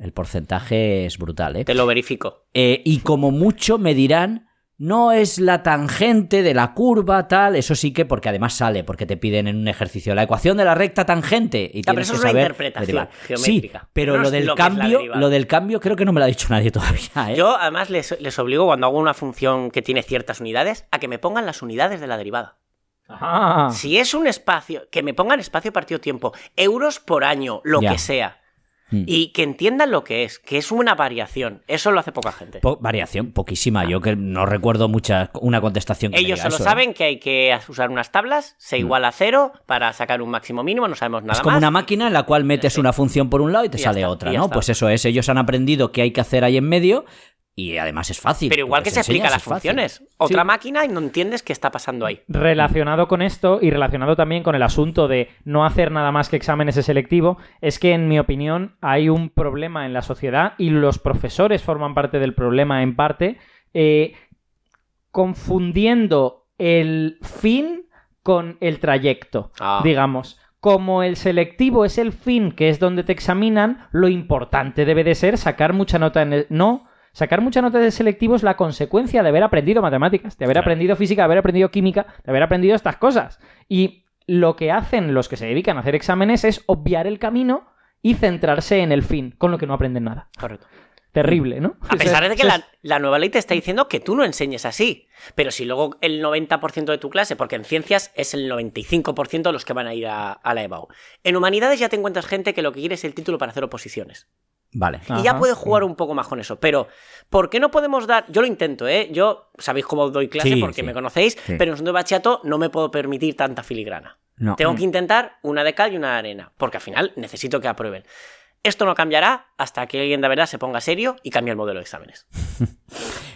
El porcentaje es brutal, ¿eh? Te lo verifico. Y como mucho me dirán, no es la tangente de la curva, tal, eso sí que, porque además sale, porque te piden en un ejercicio la ecuación de la recta tangente y tienes que saber... Pero eso es una interpretación geométrica. Sí, pero lo del cambio creo que no me lo ha dicho nadie todavía, ¿eh? Yo además les obligo cuando hago una función que tiene ciertas unidades a que me pongan las unidades de la derivada. Ah. Si es un espacio, que me pongan espacio partido tiempo, euros por año, lo que sea. Y que entiendan lo que es una variación. Eso lo hace poca gente. Variación, poquísima. Yo que no recuerdo una contestación que ellos solo saben que hay que usar unas tablas, se iguala a 0 para sacar un máximo mínimo, no sabemos nada más. Es como una máquina en la cual metes una función por un lado y te sale otra, ¿no? Pues eso es, ellos han aprendido qué hay que hacer ahí en medio. Y además es fácil. Pero igual que se explica las funciones. Otra máquina y no entiendes qué está pasando ahí. Relacionado con esto y relacionado también con el asunto de no hacer nada más que exámenes de selectivo, es que en mi opinión hay un problema en la sociedad y los profesores forman parte del problema en parte, confundiendo el fin con el trayecto, digamos. Como el selectivo es el fin, que es donde te examinan, lo importante debe de ser sacar mucha nota en el... No... Sacar mucha nota de selectivo es la consecuencia de haber aprendido matemáticas, de haber aprendido física, de haber aprendido química, de haber aprendido estas cosas. Y lo que hacen los que se dedican a hacer exámenes es obviar el camino y centrarse en el fin, con lo que no aprenden nada. Correcto. Terrible, ¿no? A pesar de que la nueva ley te está diciendo que tú no enseñes así. Pero si luego el 90% de tu clase, porque en ciencias es el 95% de los que van a ir a la EBAU. En humanidades ya te encuentras gente que lo que quiere es el título para hacer oposiciones. Vale. Y ya puedes jugar un poco más con eso. Pero, ¿por qué no podemos dar...? Yo lo intento, ¿eh? Yo, sabéis cómo doy clase porque me conocéis, pero en segundo de bachillerato no me puedo permitir tanta filigrana. No. Tengo que intentar una de cal y una de arena, porque al final necesito que aprueben. Esto no cambiará hasta que alguien de verdad se ponga serio y cambie el modelo de exámenes.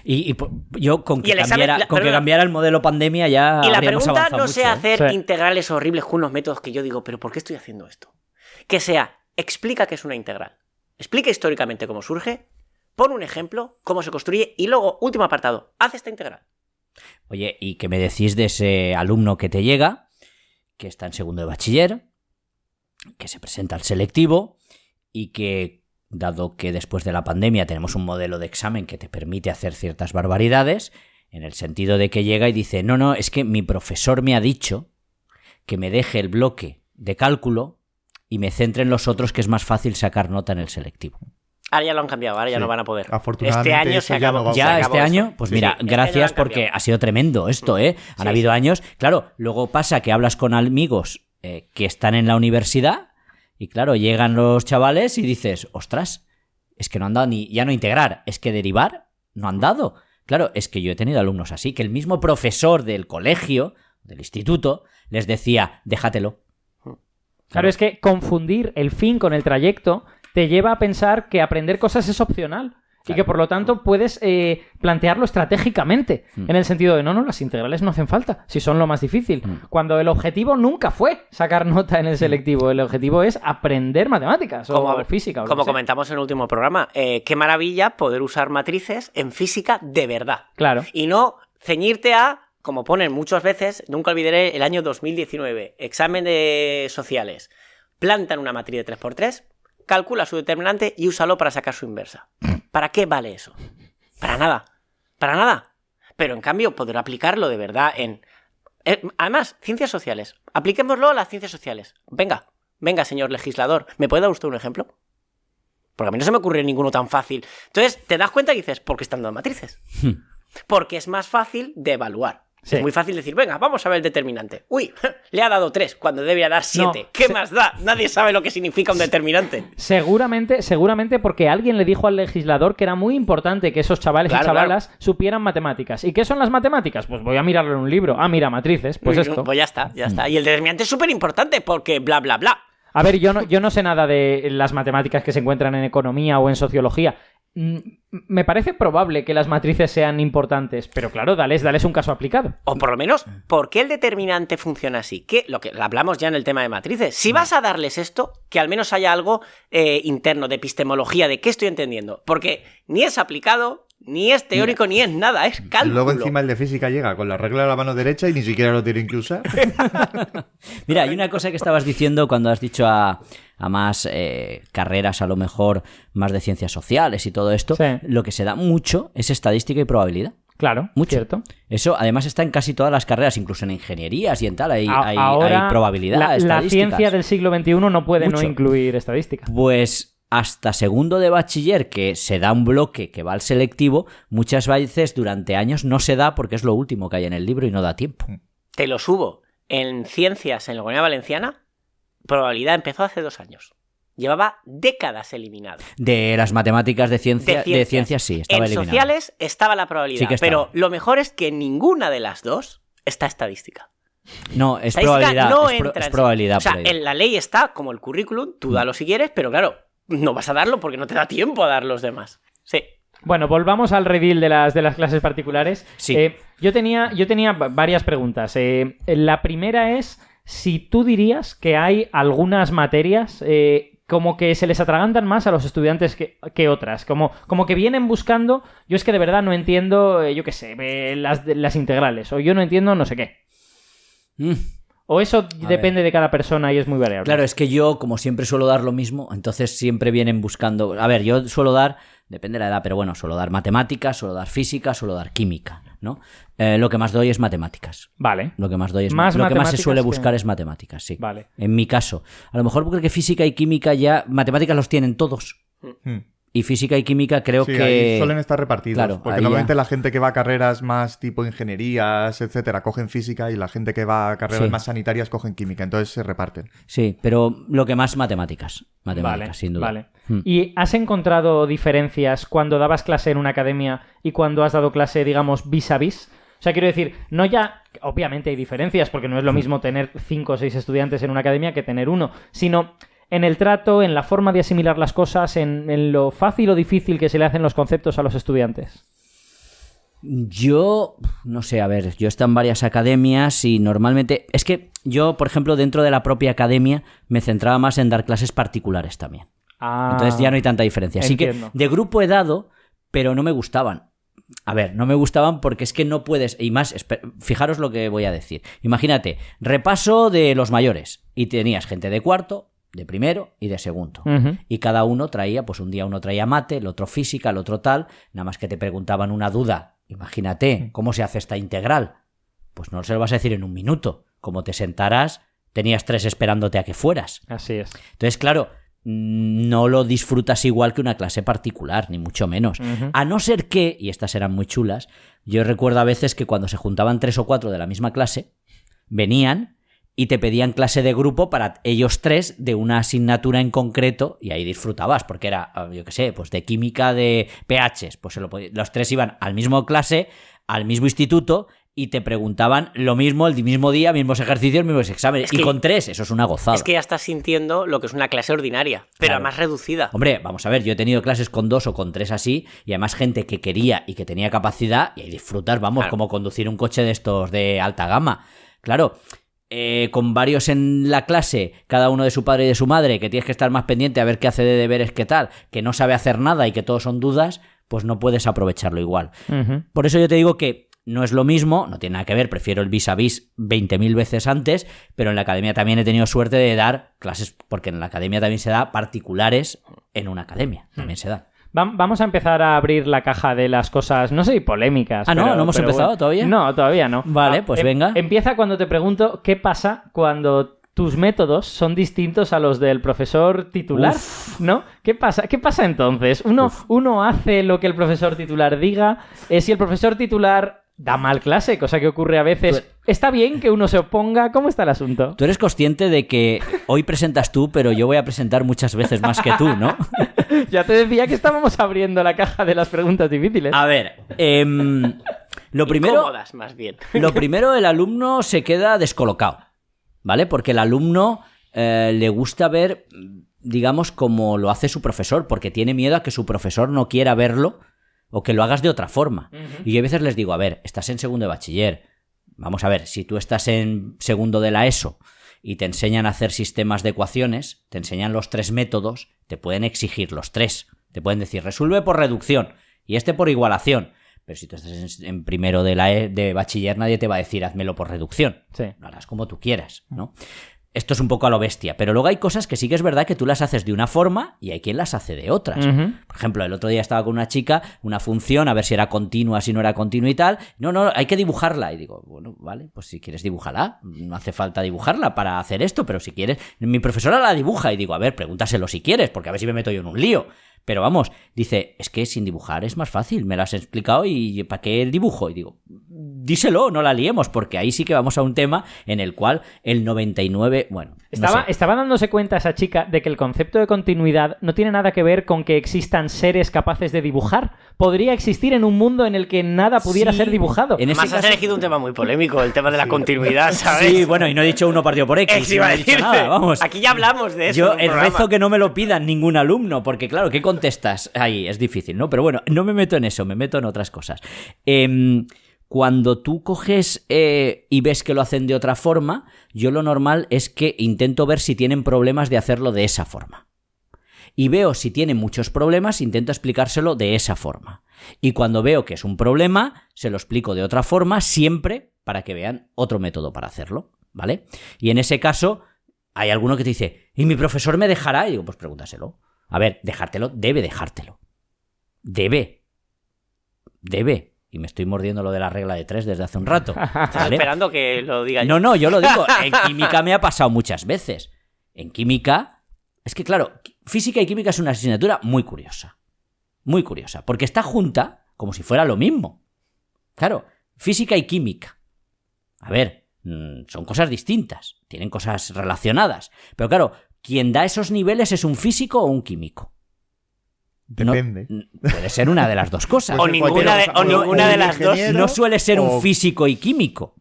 y yo con que cambiara el modelo pandemia ya y la habríamos pregunta avanzado no mucho, sea hacer integrales horribles con unos métodos que yo digo, ¿pero por qué estoy haciendo esto? Que sea, explica qué es una integral. Explica históricamente cómo surge, pon un ejemplo, cómo se construye y luego, último apartado, haz esta integral. Oye, ¿y qué me decís de ese alumno que te llega, que está en segundo de bachiller, que se presenta al selectivo y que, dado que después de la pandemia tenemos un modelo de examen que te permite hacer ciertas barbaridades, en el sentido de que llega y dice, no, es que mi profesor me ha dicho que me deje el bloque de cálculo y me centre en los otros, que es más fácil sacar nota en el selectivo. Ahora ya lo han cambiado, ahora ya no van a poder. Afortunadamente, este año se acabó. Este año, pues mira, gracias porque ha sido tremendo esto, ¿eh? Han habido años. Claro, luego pasa que hablas con amigos que están en la universidad y claro, llegan los chavales y dices, ostras, es que no han dado ya no integrar, es que derivar no han dado. Claro, es que yo he tenido alumnos así, que el mismo profesor del colegio, del instituto, les decía, déjatelo. Claro, es que confundir el fin con el trayecto te lleva a pensar que aprender cosas es opcional. Claro. Y que por lo tanto puedes plantearlo estratégicamente. En el sentido de, no, las integrales no hacen falta, si son lo más difícil. Cuando el objetivo nunca fue sacar nota en el selectivo. El objetivo es aprender matemáticas o física. Como comentamos en el último programa, qué maravilla poder usar matrices en física de verdad. Claro. Y no ceñirte a, como ponen muchas veces, nunca olvidaré el año 2019, examen de sociales. Plantan una matriz de 3×3, calcula su determinante y úsalo para sacar su inversa. ¿Para qué vale eso? Para nada. Para nada. Pero en cambio, poder aplicarlo de verdad en... Además, ciencias sociales. Apliquémoslo a las ciencias sociales. Venga, señor legislador. ¿Me puede dar usted un ejemplo? Porque a mí no se me ocurre ninguno tan fácil. Entonces, te das cuenta y dices, ¿por qué están dando matrices? Porque es más fácil de evaluar. Sí. Es muy fácil decir, venga, vamos a ver el determinante. Uy, le ha dado 3 cuando debía dar 7. No, ¿qué más da? Nadie sabe lo que significa un determinante. Seguramente porque alguien le dijo al legislador que era muy importante que esos chavales y chavalas supieran matemáticas. ¿Y qué son las matemáticas? Pues voy a mirarlo en un libro. Ah, mira, matrices, pues esto. Pues ya está. Y el determinante es súper importante porque bla, bla, bla. A ver, yo no sé nada de las matemáticas que se encuentran en economía o en sociología. Me parece probable que las matrices sean importantes, pero claro, dales un caso aplicado. O por lo menos, ¿por qué el determinante funciona así? Que lo que hablamos ya en el tema de matrices. Si vas a darles esto, que al menos haya algo interno de epistemología, de qué estoy entendiendo. Porque ni es aplicado, ni es teórico, ni es nada, es cálculo. Luego encima el de física llega con la regla de la mano derecha y ni siquiera lo tiene que usar. Mira, hay una cosa que estabas diciendo cuando has dicho a más carreras, a lo mejor más de ciencias sociales y todo esto, sí. Lo que se da mucho es estadística y probabilidad. Claro, mucho. Cierto. Eso además está en casi todas las carreras, incluso en ingenierías y en tal, hay probabilidad, la ciencia del siglo XXI no puede no incluir estadística. Pues hasta segundo de bachiller, que se da un bloque que va al selectivo, muchas veces durante años no se da porque es lo último que hay en el libro y no da tiempo. Te lo subo. En ciencias, en la Comunidad Valenciana, probabilidad empezó hace 2 años. Llevaba décadas eliminado. De las matemáticas de ciencias sí, estaba eliminado. En sociales estaba la probabilidad, sí, pero lo mejor es que en ninguna de las dos está estadística. No, es probabilidad. No es probabilidad. O sea, en la ley está como el currículum, tú dalo si quieres, pero claro, no vas a darlo porque no te da tiempo a dar los demás. Sí. Bueno, volvamos al redil de las clases particulares. Sí. Yo tenía varias preguntas. La primera es si tú dirías que hay algunas materias como que se les atragantan más a los estudiantes que otras. Como que vienen buscando... Yo es que de verdad no entiendo, yo qué sé, las integrales. O yo no entiendo no sé qué. O eso depende de cada persona y es muy variable. Claro, es que yo, como siempre suelo dar lo mismo, entonces siempre vienen buscando... A ver, yo suelo dar, depende de la edad, pero bueno, suelo dar matemáticas, suelo dar física, suelo dar química, ¿no? Lo que más doy es matemáticas. Vale. Lo que más doy es lo que más se suele buscar es matemáticas, sí. Vale. En mi caso. A lo mejor porque física y química ya... Matemáticas los tienen todos. Y física y química creo que... Ahí suelen estar repartidos. Claro, porque normalmente la gente que va a carreras más tipo ingenierías, etcétera, cogen física y la gente que va a carreras más sanitarias cogen química. Entonces se reparten. Sí, pero lo que más matemáticas. Matemáticas, sin duda. Vale. ¿Y has encontrado diferencias cuando dabas clase en una academia y cuando has dado clase, digamos, vis a vis? O sea, quiero decir, no ya... Obviamente hay diferencias porque no es lo mismo tener 5 o 6 estudiantes en una academia que tener 1, sino... En el trato, en la forma de asimilar las cosas, en lo fácil o difícil que se le hacen los conceptos a los estudiantes. Yo, no sé, a ver, yo he estado en varias academias y normalmente... Es que yo, por ejemplo, dentro de la propia academia me centraba más en dar clases particulares también. Entonces ya no hay tanta diferencia. Así que de grupo he dado, pero no me gustaban. A ver, no me gustaban porque es que no puedes... Y más, fijaros lo que voy a decir. Imagínate, repaso de los mayores y tenías gente de cuarto, de primero y de segundo. Y cada uno traía, pues un día uno traía mate, el otro física, el otro tal, nada más que te preguntaban una duda. Imagínate, ¿cómo se hace esta integral? Pues no se lo vas a decir en un minuto. Como te sentaras, tenías 3 esperándote a que fueras. Así es. Entonces, claro, no lo disfrutas igual que una clase particular, ni mucho menos. A no ser que, y estas eran muy chulas, yo recuerdo a veces que cuando se juntaban 3 o 4 de la misma clase, venían... y te pedían clase de grupo para ellos 3 de una asignatura en concreto y ahí disfrutabas, porque era, yo qué sé, pues de química de pHs, pues los 3 iban al mismo clase, al mismo instituto y te preguntaban lo mismo el mismo día, mismos ejercicios, mismos exámenes. Y con 3, eso es una gozada. Es que ya estás sintiendo lo que es una clase ordinaria, pero además reducida. Hombre, vamos a ver, yo he tenido clases con 2 o con 3 así, y además gente que quería y que tenía capacidad, y ahí disfrutas, vamos, como conducir un coche de estos de alta gama. Claro, con varios en la clase, cada uno de su padre y de su madre, que tienes que estar más pendiente a ver qué hace de deberes, qué tal, que no sabe hacer nada y que todos son dudas, pues no puedes aprovecharlo igual. Por eso yo te digo que no es lo mismo, no tiene nada que ver, prefiero el vis a vis 20.000 veces antes, pero en la academia también he tenido suerte de dar clases, porque en la academia también se da particulares en una academia, también se da. Vamos a empezar a abrir la caja de las cosas, no sé, polémicas. ¿No hemos empezado todavía? No, todavía no. Vale, pues venga. Empieza cuando te pregunto qué pasa cuando tus métodos son distintos a los del profesor titular, ¿no? ¿Qué pasa entonces? Uno hace lo que el profesor titular diga, si el profesor titular da mal clase, cosa que ocurre a veces. ¿Está bien que uno se oponga? ¿Cómo está el asunto? Tú eres consciente de que hoy presentas tú, pero yo voy a presentar muchas veces más que tú, ¿no? Ya te decía que estábamos abriendo la caja de las preguntas difíciles. A ver, lo primero... Incómodas, más bien. Lo primero, el alumno se queda descolocado, ¿vale? Porque el alumno le gusta ver, digamos, como lo hace su profesor, porque tiene miedo a que su profesor no quiera verlo o que lo hagas de otra forma. Y yo a veces les digo, a ver, estás en segundo de bachiller. Vamos a ver, si tú estás en segundo de la ESO y te enseñan a hacer sistemas de ecuaciones, te enseñan los 3 métodos, te pueden exigir los 3. Te pueden decir, resuelve por reducción y este por igualación. Pero si tú estás en primero de bachiller, nadie te va a decir, házmelo por reducción. Sí. Lo harás como tú quieras, ¿no? Esto es un poco a lo bestia, pero luego hay cosas que sí que es verdad que tú las haces de una forma y hay quien las hace de otras. Por ejemplo, el otro día estaba con una chica, una función, a ver si era continua, si no era continua y tal. No, hay que dibujarla. Y digo, bueno, vale, pues si quieres dibújala. No hace falta dibujarla para hacer esto, pero si quieres... Mi profesora la dibuja y digo, a ver, pregúntaselo si quieres, porque a ver si me meto yo en un lío. Pero vamos, dice, es que sin dibujar es más fácil, me lo has explicado y ¿para qué el dibujo? Y digo, díselo, no la liemos, porque ahí sí que vamos a un tema en el cual el 99... Bueno, Estaba dándose cuenta esa chica de que el concepto de continuidad no tiene nada que ver con que existan seres capaces de dibujar. Podría existir en un mundo en el que nada pudiera ser dibujado. Además has elegido un tema muy polémico, el tema de la continuidad, ¿sabes? Sí, bueno, y no he dicho uno partido por X, no he dicho nada, vamos. Aquí ya hablamos de eso. Yo rezo que no me lo pidan ningún alumno, porque claro, ¿qué contestas? Ahí es difícil, ¿no? Pero bueno, no me meto en eso, me meto en otras cosas. Cuando tú coges y ves que lo hacen de otra forma, yo lo normal es que intento ver si tienen problemas de hacerlo de esa forma. Y veo si tienen muchos problemas, intento explicárselo de esa forma. Y cuando veo que es un problema, se lo explico de otra forma, siempre para que vean otro método para hacerlo, ¿vale? Y en ese caso, hay alguno que te dice, ¿y mi profesor me dejará? Y digo, pues pregúntaselo. A ver, dejártelo, debe dejártelo. Debe. Y me estoy mordiendo lo de la regla de 3 desde hace un rato. Estás esperando que lo diga yo. No, yo lo digo. En química me ha pasado muchas veces. En química... Es que, claro, física y química es una asignatura muy curiosa. Muy curiosa. Porque está junta como si fuera lo mismo. Claro, física y química. A ver, son cosas distintas. Tienen cosas relacionadas. Pero claro, quien da esos niveles es un físico o un químico. Depende. Puede ser una de las dos cosas. O ninguna de las dos. No suele ser un físico y químico.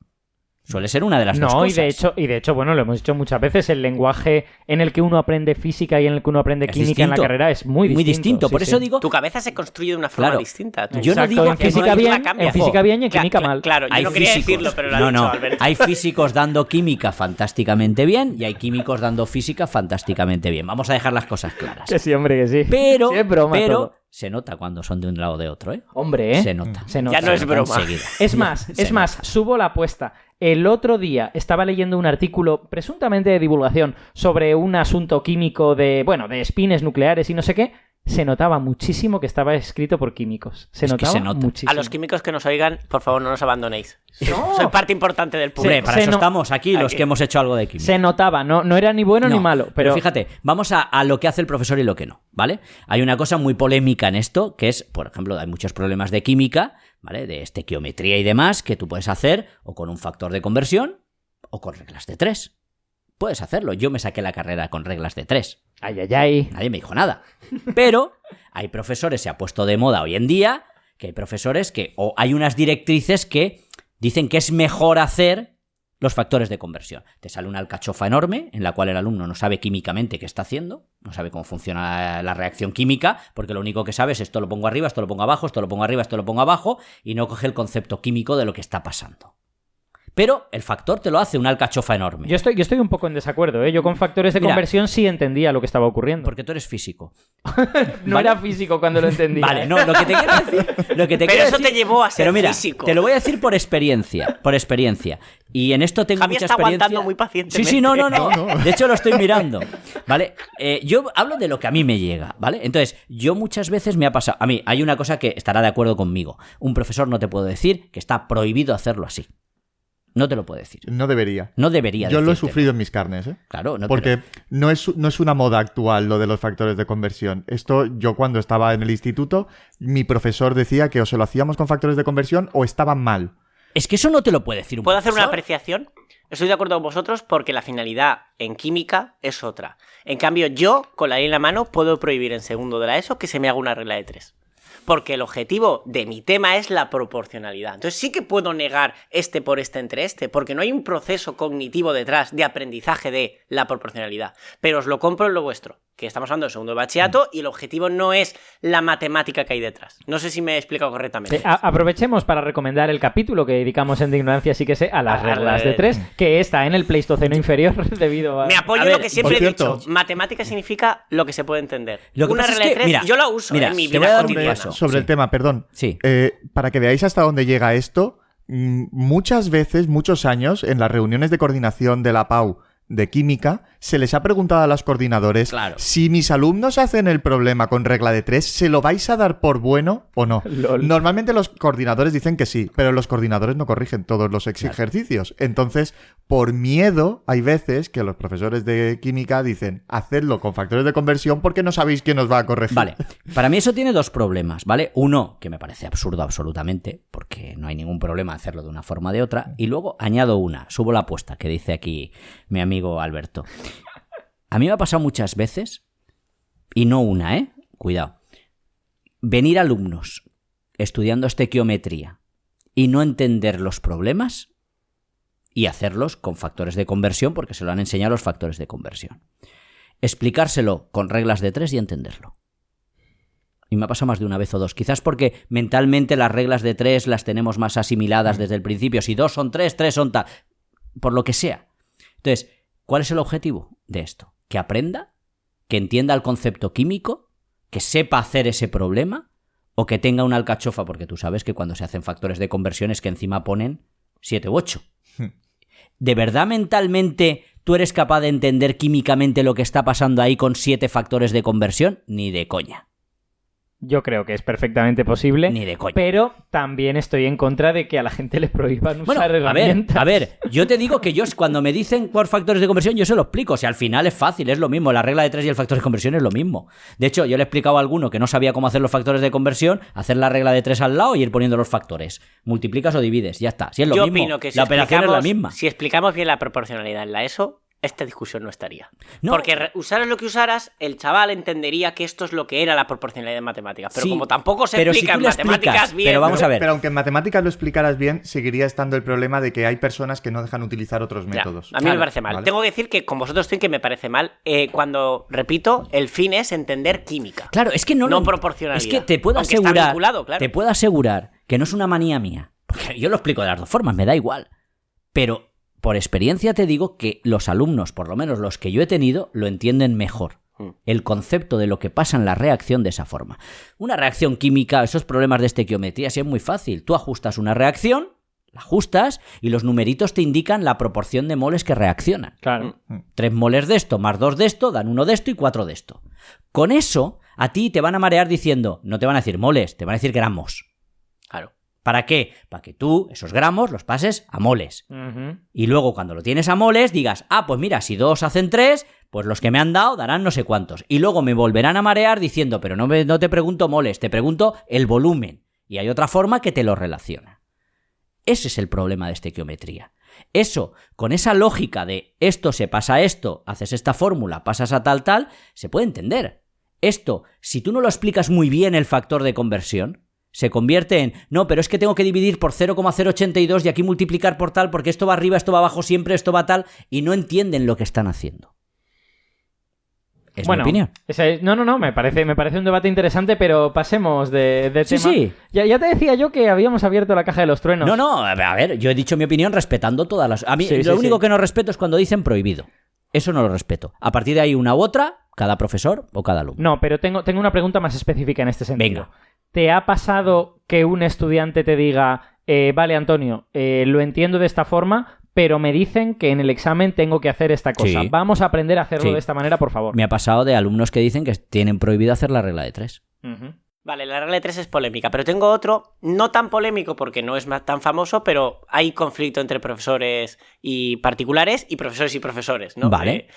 Suele ser una de las dos cosas. Y de hecho, bueno, lo hemos dicho muchas veces, el lenguaje en el que uno aprende física y en el que uno aprende química distinto. En la carrera es muy distinto. Muy distinto, por eso digo... Tu cabeza se construye de una forma distinta. Yo no digo en física bien, en física bien y en química mal. Claro, yo no quería decirlo, pero lo ha dicho Alberto. Hay físicos dando química fantásticamente bien y hay químicos dando física fantásticamente bien. Vamos a dejar las cosas claras. Que sí, hombre, que sí. Pero, sí, es broma pero se nota cuando son de un lado o de otro, ¿eh? Hombre, ¿eh? Se nota. Ya no es broma. Es más, subo la apuesta. El otro día estaba leyendo un artículo presuntamente de divulgación sobre un asunto químico de espines nucleares y no sé qué. Se notaba muchísimo que estaba escrito por químicos. Se nota. Muchísimo. A los químicos que nos oigan, por favor, no nos abandonéis. No. Soy parte importante del público. Para eso estamos aquí, los que hemos hecho algo de química. Se notaba, no era ni bueno ni malo. Pero fíjate, vamos a lo que hace el profesor y lo que no, ¿vale? Hay una cosa muy polémica en esto, que es, por ejemplo, hay muchos problemas de química, ¿vale? De estequiometría y demás, que tú puedes hacer o con un factor de conversión o con reglas de 3. Puedes hacerlo. Yo me saqué la carrera con reglas de 3. Ay, ay, ay. Nadie me dijo nada. Pero hay profesores, se ha puesto de moda hoy en día, que hay profesores que, o hay unas directrices que dicen que es mejor hacer los factores de conversión. Te sale una alcachofa enorme en la cual el alumno no sabe químicamente qué está haciendo, no sabe cómo funciona la reacción química, porque lo único que sabe es esto lo pongo arriba, esto lo pongo abajo, esto lo pongo arriba, esto lo pongo abajo, y no coge el concepto químico de lo que está pasando. Pero el factor te lo hace una alcachofa enorme. Yo estoy un poco en desacuerdo, ¿eh? Yo con factores de conversión sí entendía lo que estaba ocurriendo. Porque tú eres físico. No ¿vale? Era físico cuando lo entendía. Vale, no, lo que te quiero decir... pero eso te llevó a ser pero mira, físico. Te lo voy a decir por experiencia. Por experiencia. Y en esto tengo Javi mucha está experiencia. Aguantando muy pacientemente. Sí, no. De hecho, lo estoy mirando. ¿Vale? Yo hablo de lo que a mí me llega, ¿vale? Entonces, yo muchas veces me ha pasado... A mí, hay una cosa que estará de acuerdo conmigo. Un profesor no te puede decir que está prohibido hacerlo así. No te lo puedo decir. No debería. No debería. Yo lo he sufrido en mis carnes, ¿eh? Claro. Porque no es una moda actual lo de los factores de conversión. Esto, yo cuando estaba en el instituto, mi profesor decía que o se lo hacíamos con factores de conversión o estaban mal. Es que eso no te lo puede decir un ¿Puedo profesor? hacer una apreciación? Estoy de acuerdo con vosotros porque la finalidad en química es otra. En cambio, yo, con la ley en la mano, puedo prohibir en segundo de la ESO que se me haga una regla de 3. Porque el objetivo de mi tema es la proporcionalidad. Entonces sí que puedo negar este por este entre este, porque no hay un proceso cognitivo detrás de aprendizaje de la proporcionalidad. Pero os lo compro en lo vuestro, que estamos hablando de segundo de bachillerato y el objetivo no es la matemática que hay detrás. No sé si me he explicado correctamente. Sí, aprovechemos para recomendar el capítulo que dedicamos en De Ignorancia sí que sé a las reglas de 3, que está en el Pleistoceno inferior debido a... Me apoyo en lo que siempre he dicho. Matemática significa lo que se puede entender. Una regla de 3, mira, yo la uso en mi vida cotidiana. Sobre el tema, perdón. Sí. Para que veáis hasta dónde llega esto, muchas veces, muchos años, en las reuniones de coordinación de la PAU de química, se les ha preguntado a los coordinadores si mis alumnos hacen el problema con regla de 3, ¿se lo vais a dar por bueno o no? Normalmente los coordinadores dicen que sí, pero los coordinadores no corrigen todos los ejercicios. Entonces, por miedo, hay veces que los profesores de química dicen, hacedlo con factores de conversión porque no sabéis quién os va a corregir. Vale, para mí eso tiene dos problemas, ¿vale? Uno, que me parece absurdo absolutamente, porque no hay ningún problema hacerlo de una forma o de otra, y luego añado subo la apuesta que dice aquí mi amigo Alberto. A mí me ha pasado muchas veces, y no una, cuidado, venir alumnos estudiando estequiometría y no entender los problemas y hacerlos con factores de conversión porque se lo han enseñado los factores de conversión. Explicárselo con reglas de 3 y entenderlo. Y me ha pasado más de una vez o dos. Quizás porque mentalmente las reglas de 3 las tenemos más asimiladas desde el principio. Si 2 son 3, 3 son tal. Por lo que sea. Entonces, ¿cuál es el objetivo de esto? Que aprenda, que entienda el concepto químico, que sepa hacer ese problema, o que tenga una alcachofa, porque tú sabes que cuando se hacen factores de conversión es que encima ponen 7 u 8. ¿De verdad mentalmente tú eres capaz de entender químicamente lo que está pasando ahí con 7 factores de conversión? Ni de coña. Yo creo que es perfectamente posible. Ni de coña. Pero también estoy en contra de que a la gente le prohíban usar herramientas. A ver, yo te digo que cuando me dicen por factores de conversión, yo se lo explico. O sea, al final es fácil, es lo mismo. La regla de 3 y el factor de conversión es lo mismo. De hecho, yo le he explicado a alguno que no sabía cómo hacer los factores de conversión, hacer la regla de 3 al lado y ir poniendo los factores. Multiplicas o divides, ya está. Si es lo mismo, opino que si la operación es la misma. Si explicamos bien la proporcionalidad en la ESO, esta discusión no estaría. No. Porque usaras lo que usaras, el chaval entendería que esto es lo que era la proporcionalidad en matemáticas. Pero sí, como tampoco se explica en matemáticas bien... Pero vamos a ver. Pero aunque en matemáticas lo explicaras bien, seguiría estando el problema de que hay personas que no dejan utilizar otros métodos. A mí me parece mal. ¿Vale? Tengo que decir que con vosotros estoy que me parece mal. Cuando, repito, el fin es entender química. Claro, es que no proporcionalidad. Es que te puedo asegurar que no es una manía mía. Porque yo lo explico de las dos formas, me da igual. Pero por experiencia te digo que los alumnos, por lo menos los que yo he tenido, lo entienden mejor. El concepto de lo que pasa en la reacción de esa forma. Una reacción química, esos problemas de estequiometría, sí es muy fácil. Tú ajustas una reacción, la ajustas y los numeritos te indican la proporción de moles que reaccionan. Claro. 3 moles de esto más 2 de esto dan 1 de esto y 4 de esto. Con eso, a ti te van a marear diciendo, no te van a decir moles, te van a decir gramos. Claro. ¿Para qué? Para que tú esos gramos los pases a moles. Y luego cuando lo tienes a moles digas, pues mira, si 2 hacen 3, pues los que me han dado darán no sé cuántos. Y luego me volverán a marear diciendo, pero no te pregunto moles, te pregunto el volumen. Y hay otra forma que te lo relaciona. Ese es el problema de estequiometría. Eso, con esa lógica de esto se pasa a esto, haces esta fórmula, pasas a tal, se puede entender. Esto, si tú no lo explicas muy bien el factor de conversión, se convierte en, no, pero es que tengo que dividir por 0,082 y aquí multiplicar por tal, porque esto va arriba, esto va abajo siempre, esto va tal, y no entienden lo que están haciendo. Es mi opinión. No, me parece un debate interesante, pero pasemos de tema. Sí. Ya te decía yo que habíamos abierto la caja de los truenos. No, a ver, yo he dicho mi opinión respetando todas las... A mí lo único que no respeto es cuando dicen prohibido. Eso no lo respeto. A partir de ahí una u otra, cada profesor o cada alumno. No, pero tengo una pregunta más específica en este sentido. Venga. ¿Te ha pasado que un estudiante te diga, vale, Antonio, lo entiendo de esta forma, pero me dicen que en el examen tengo que hacer esta cosa? Sí. Vamos a aprender a hacerlo de esta manera, por favor. Me ha pasado de alumnos que dicen que tienen prohibido hacer la regla de 3. Uh-huh. Vale, la regla de 3 es polémica, pero tengo otro, no tan polémico porque no es tan famoso, pero hay conflicto entre profesores y particulares y profesores, ¿no? Vale.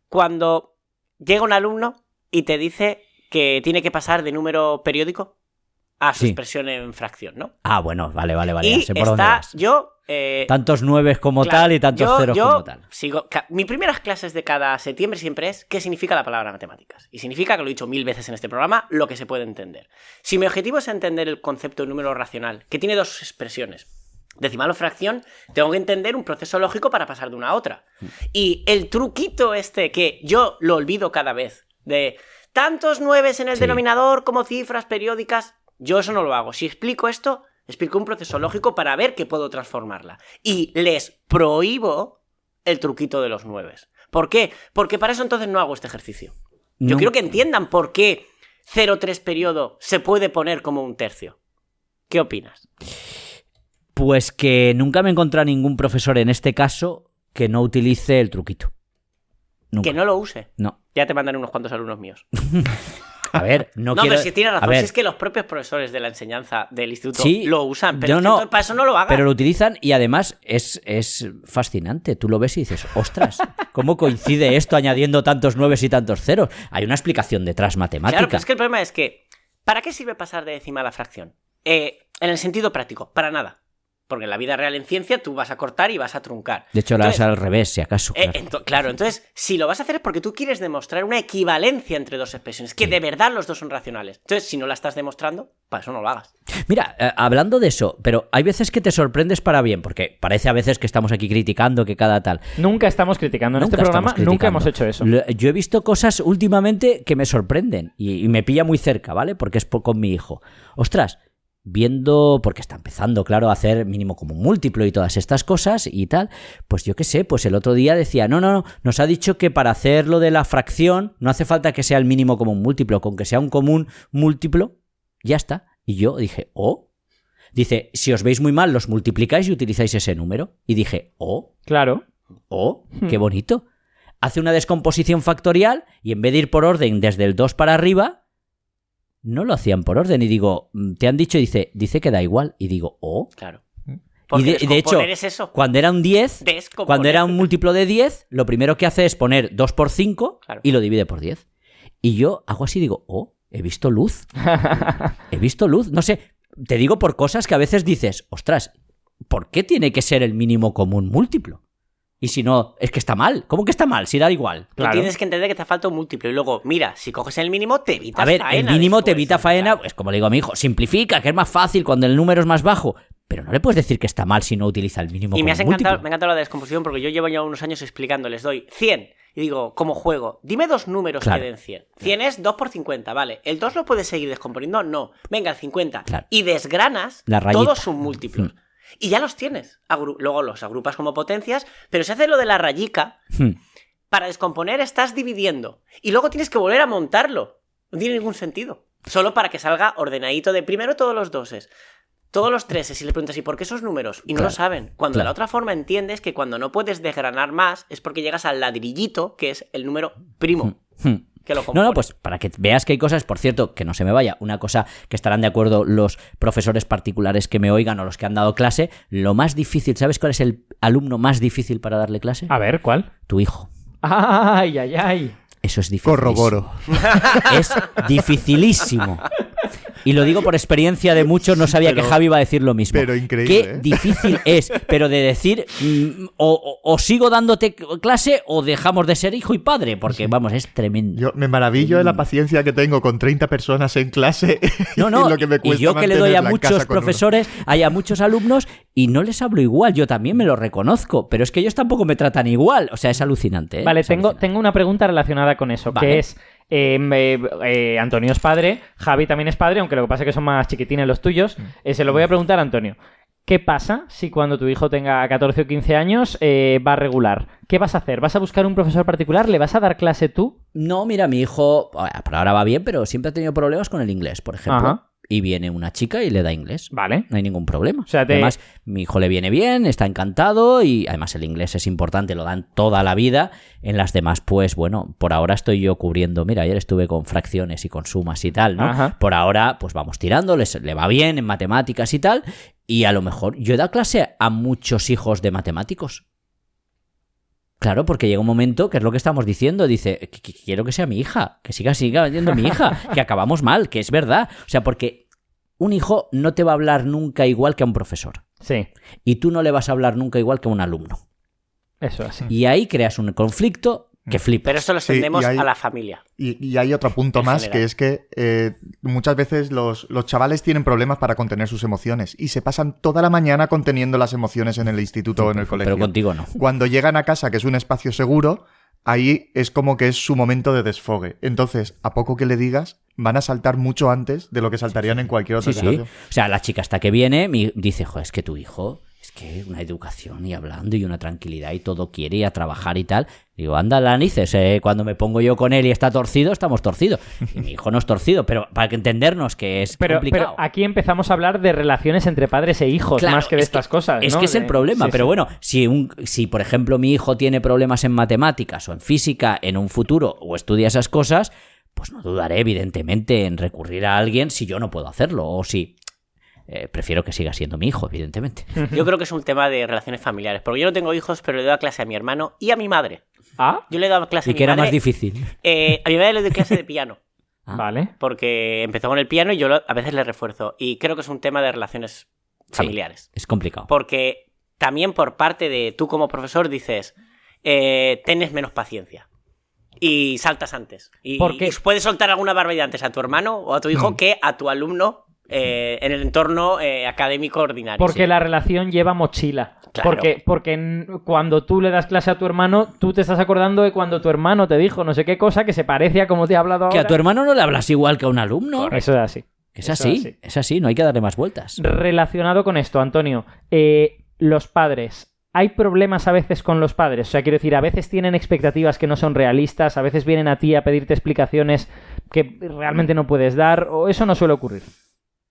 Cuando llega un alumno y te dice que tiene que pasar de número periódico a su expresión en fracción, ¿no? Ah, bueno, vale. Y sé por dónde vas. Tantos 9 como claro, tal y tantos ceros como tal. Mis primeras clases de cada septiembre siempre es ¿qué significa la palabra matemáticas? Y significa, que lo he dicho 1000 veces en este programa, lo que se puede entender. Si mi objetivo es entender el concepto de número racional, que tiene dos expresiones, decimal o fracción, tengo que entender un proceso lógico para pasar de una a otra. Y el truquito que yo lo olvido cada vez, de tantos 9 en el denominador como cifras periódicas, yo eso no lo hago. Si explico esto, explico un proceso lógico para ver que puedo transformarla. Y les prohíbo el truquito de los 9. ¿Por qué? Porque para eso entonces no hago este ejercicio. Yo quiero que entiendan por qué 0,3 periodo se puede poner como un tercio. ¿Qué opinas? Pues que nunca me he encontrado ningún profesor en este caso que no utilice el truquito. Nunca. Que no lo use. No. Ya te mandan unos cuantos alumnos míos. A ver, no quiero... pero si tienes razón, si es que los propios profesores de la enseñanza del instituto lo usan, pero para eso no lo hagan. Pero lo utilizan y además es fascinante. Tú lo ves y dices, ostras, ¿cómo coincide esto añadiendo tantos 9 y tantos ceros? Hay una explicación detrás matemática. Claro, pero es que el problema es que, ¿para qué sirve pasar de decimal a fracción? En el sentido práctico, para nada. Porque en la vida real en ciencia tú vas a cortar y vas a truncar. De hecho, lo haces al revés, si acaso. Claro, entonces, si lo vas a hacer es porque tú quieres demostrar una equivalencia entre dos expresiones, que de verdad los dos son racionales. Entonces, si no la estás demostrando, para eso no lo hagas. Mira, hablando de eso, pero hay veces que te sorprendes para bien, porque parece a veces que estamos aquí criticando, que cada tal. Nunca estamos criticando. En este programa nunca hemos hecho eso. Yo he visto cosas últimamente que me sorprenden y me pilla muy cerca, ¿vale? Porque es con mi hijo. Ostras, viendo, porque está empezando, claro, a hacer mínimo común múltiplo y todas estas cosas y tal, pues yo qué sé, pues el otro día decía, no, nos ha dicho que para hacer lo de la fracción no hace falta que sea el mínimo común múltiplo, con que sea un común múltiplo, ya está. Y yo dije, dice, si os veis muy mal, los multiplicáis y utilizáis ese número. Y dije, claro. Qué bonito. Hace una descomposición factorial y en vez de ir por orden desde el 2 para arriba, no lo hacían por orden. Y digo, te han dicho, y dice que da igual. Y digo, claro. Y de hecho, es eso. Cuando era un 10, cuando era un múltiplo de 10, lo primero que hace es poner 2 por 5 y lo divide por 10. Y yo hago así y digo, he visto luz. He visto luz. No sé, te digo por cosas que a veces dices, ostras, ¿por qué tiene que ser el mínimo común múltiplo? Y si no, es que está mal. ¿Cómo que está mal? Si da igual. Claro. Tú tienes que entender que te falta un múltiplo. Y luego, mira, si coges el mínimo, te evitas faena. A ver, el mínimo te evita faena. Pues como le digo a mi hijo, simplifica, que es más fácil cuando el número es más bajo. Pero no le puedes decir que está mal si no utiliza el mínimo. Y me ha múltiplo. encantado la descomposición porque yo llevo ya unos años explicando. Les doy 100. Y digo, como juego, dime dos números que den 100. 100 es 2 por 50, vale. ¿El 2 lo puedes seguir descomponiendo? No. Venga, el 50. Claro. Y desgranas todos sus múltiplos. Y ya los tienes. Luego los agrupas como potencias, pero se hace lo de la rayica. Para descomponer estás dividiendo. Y luego tienes que volver a montarlo. No tiene ningún sentido. Solo para que salga ordenadito de primero todos los doses, todos los treses. Y le preguntas, ¿y por qué esos números? Y no lo saben. Cuando de la otra forma entiendes que cuando no puedes desgranar más es porque llegas al ladrillito, que es el número primo. No, pues para que veas que hay cosas, por cierto, que no se me vaya, una cosa que estarán de acuerdo los profesores particulares que me oigan o los que han dado clase, lo más difícil, ¿sabes cuál es el alumno más difícil para darle clase? A ver, ¿cuál? Tu hijo. Ay. Eso es difícil. Corroboro. Es dificilísimo. Y lo digo por experiencia de muchos, no sabía que Javi iba a decir lo mismo. Pero increíble. Qué difícil es, pero de decir, o sigo dándote clase o dejamos de ser hijo y padre, porque vamos, es tremendo. Yo me maravillo de la paciencia que tengo con 30 personas en clase. No, y lo que me cuesta y yo que le doy a mantenerla en muchos casa con profesores, hay a muchos alumnos y no les hablo igual, yo también me lo reconozco, pero es que ellos tampoco me tratan igual, o sea, es alucinante. Vale, Es tengo alucinante. una pregunta relacionada con eso, Vale. que es... Antonio es padre, Javi también es padre, aunque lo que pasa es que son más chiquitines los tuyos. Se lo voy a preguntar a Antonio. ¿Qué pasa si cuando tu hijo tenga 14 o 15 años va a regular? ¿Qué vas a hacer? ¿Vas a buscar un profesor particular? ¿Le vas a dar clase tú? No, mira, mi hijo, por ahora va bien, pero siempre ha tenido problemas con el inglés, por ejemplo. Ajá. Y viene una chica y le da inglés. Vale. No hay ningún problema. O sea, Además, mi hijo le viene bien, está encantado y además el inglés es importante, lo dan toda la vida. En las demás, pues bueno, por ahora estoy yo cubriendo. Mira, ayer estuve con fracciones y con sumas y tal, ¿no? Ajá. Por ahora, pues vamos tirando, le va bien en matemáticas y tal. Y a lo mejor yo he dado clase a muchos hijos de matemáticos. Claro, porque llega un momento, que es lo que estamos diciendo, dice, quiero que sea mi hija, que siga siendo mi hija, que acabamos mal, que es verdad. O sea, porque un hijo no te va a hablar nunca igual que a un profesor. Sí, Y tú no le vas a hablar nunca igual que a un alumno. eso es así. Y ahí creas un conflicto que flipas. Pero esto lo Sí, extendemos y hay- a la familia. Y hay otro punto En más, general. que es que muchas veces los chavales tienen problemas para contener sus emociones y se pasan toda la mañana conteniendo las emociones en el instituto o en el colegio. Pero contigo no. Cuando llegan a casa, que es un espacio seguro, ahí es como que es su momento de desfogue. Entonces, a poco que le digas, van a saltar mucho antes de lo que saltarían en cualquier otra Sí, sí. situación. O sea, la chica hasta que viene dice, joder, es que tu hijo, es que una educación y hablando y una tranquilidad y todo quiere ir a trabajar y tal. Digo, anda, narices, cuando me pongo yo con él y está torcido, estamos torcidos. Y mi hijo no es torcido, pero para que entendernos que es Pero complicado. aquí empezamos a hablar de relaciones entre padres e hijos, Claro, más que de es estas cosas, Es ¿no? que es el problema, Sí, pero sí. bueno, si por ejemplo mi hijo tiene problemas en matemáticas o en física en un futuro o estudia esas cosas, pues no dudaré evidentemente en recurrir a alguien si yo no puedo hacerlo o si prefiero que siga siendo mi hijo, evidentemente. Yo creo que es un tema de relaciones familiares. Porque yo no tengo hijos, pero le doy clase a mi hermano y a mi madre. Ah, Yo le he dado clase Y a mi que era madre. más difícil. A mi madre le doy clase de piano. Ah. vale. Porque empezó con el piano y yo a veces le refuerzo. Y creo que es un tema de relaciones familiares. Es complicado. Porque también por parte de tú como profesor dices, tienes menos paciencia. Y saltas antes. Y, ¿Por qué? y puedes soltar alguna barbaridad antes a tu hermano o a tu hijo que a tu alumno en el entorno académico ordinario. Porque Sí. la relación lleva mochila. Claro. Porque cuando tú le das clase a tu hermano, tú te estás acordando de cuando tu hermano te dijo no sé qué cosa que se parece a como te ha hablado Que ahora. a tu hermano no le hablas igual que a un alumno. Eso es así. Es Eso así, es así. es así, no hay que darle más vueltas. Relacionado con esto, Antonio, los padres. ¿Hay problemas a veces con los padres? O sea, quiero decir, a veces tienen expectativas que no son realistas, a veces vienen a ti a pedirte explicaciones que realmente no puedes dar, o eso no suele ocurrir.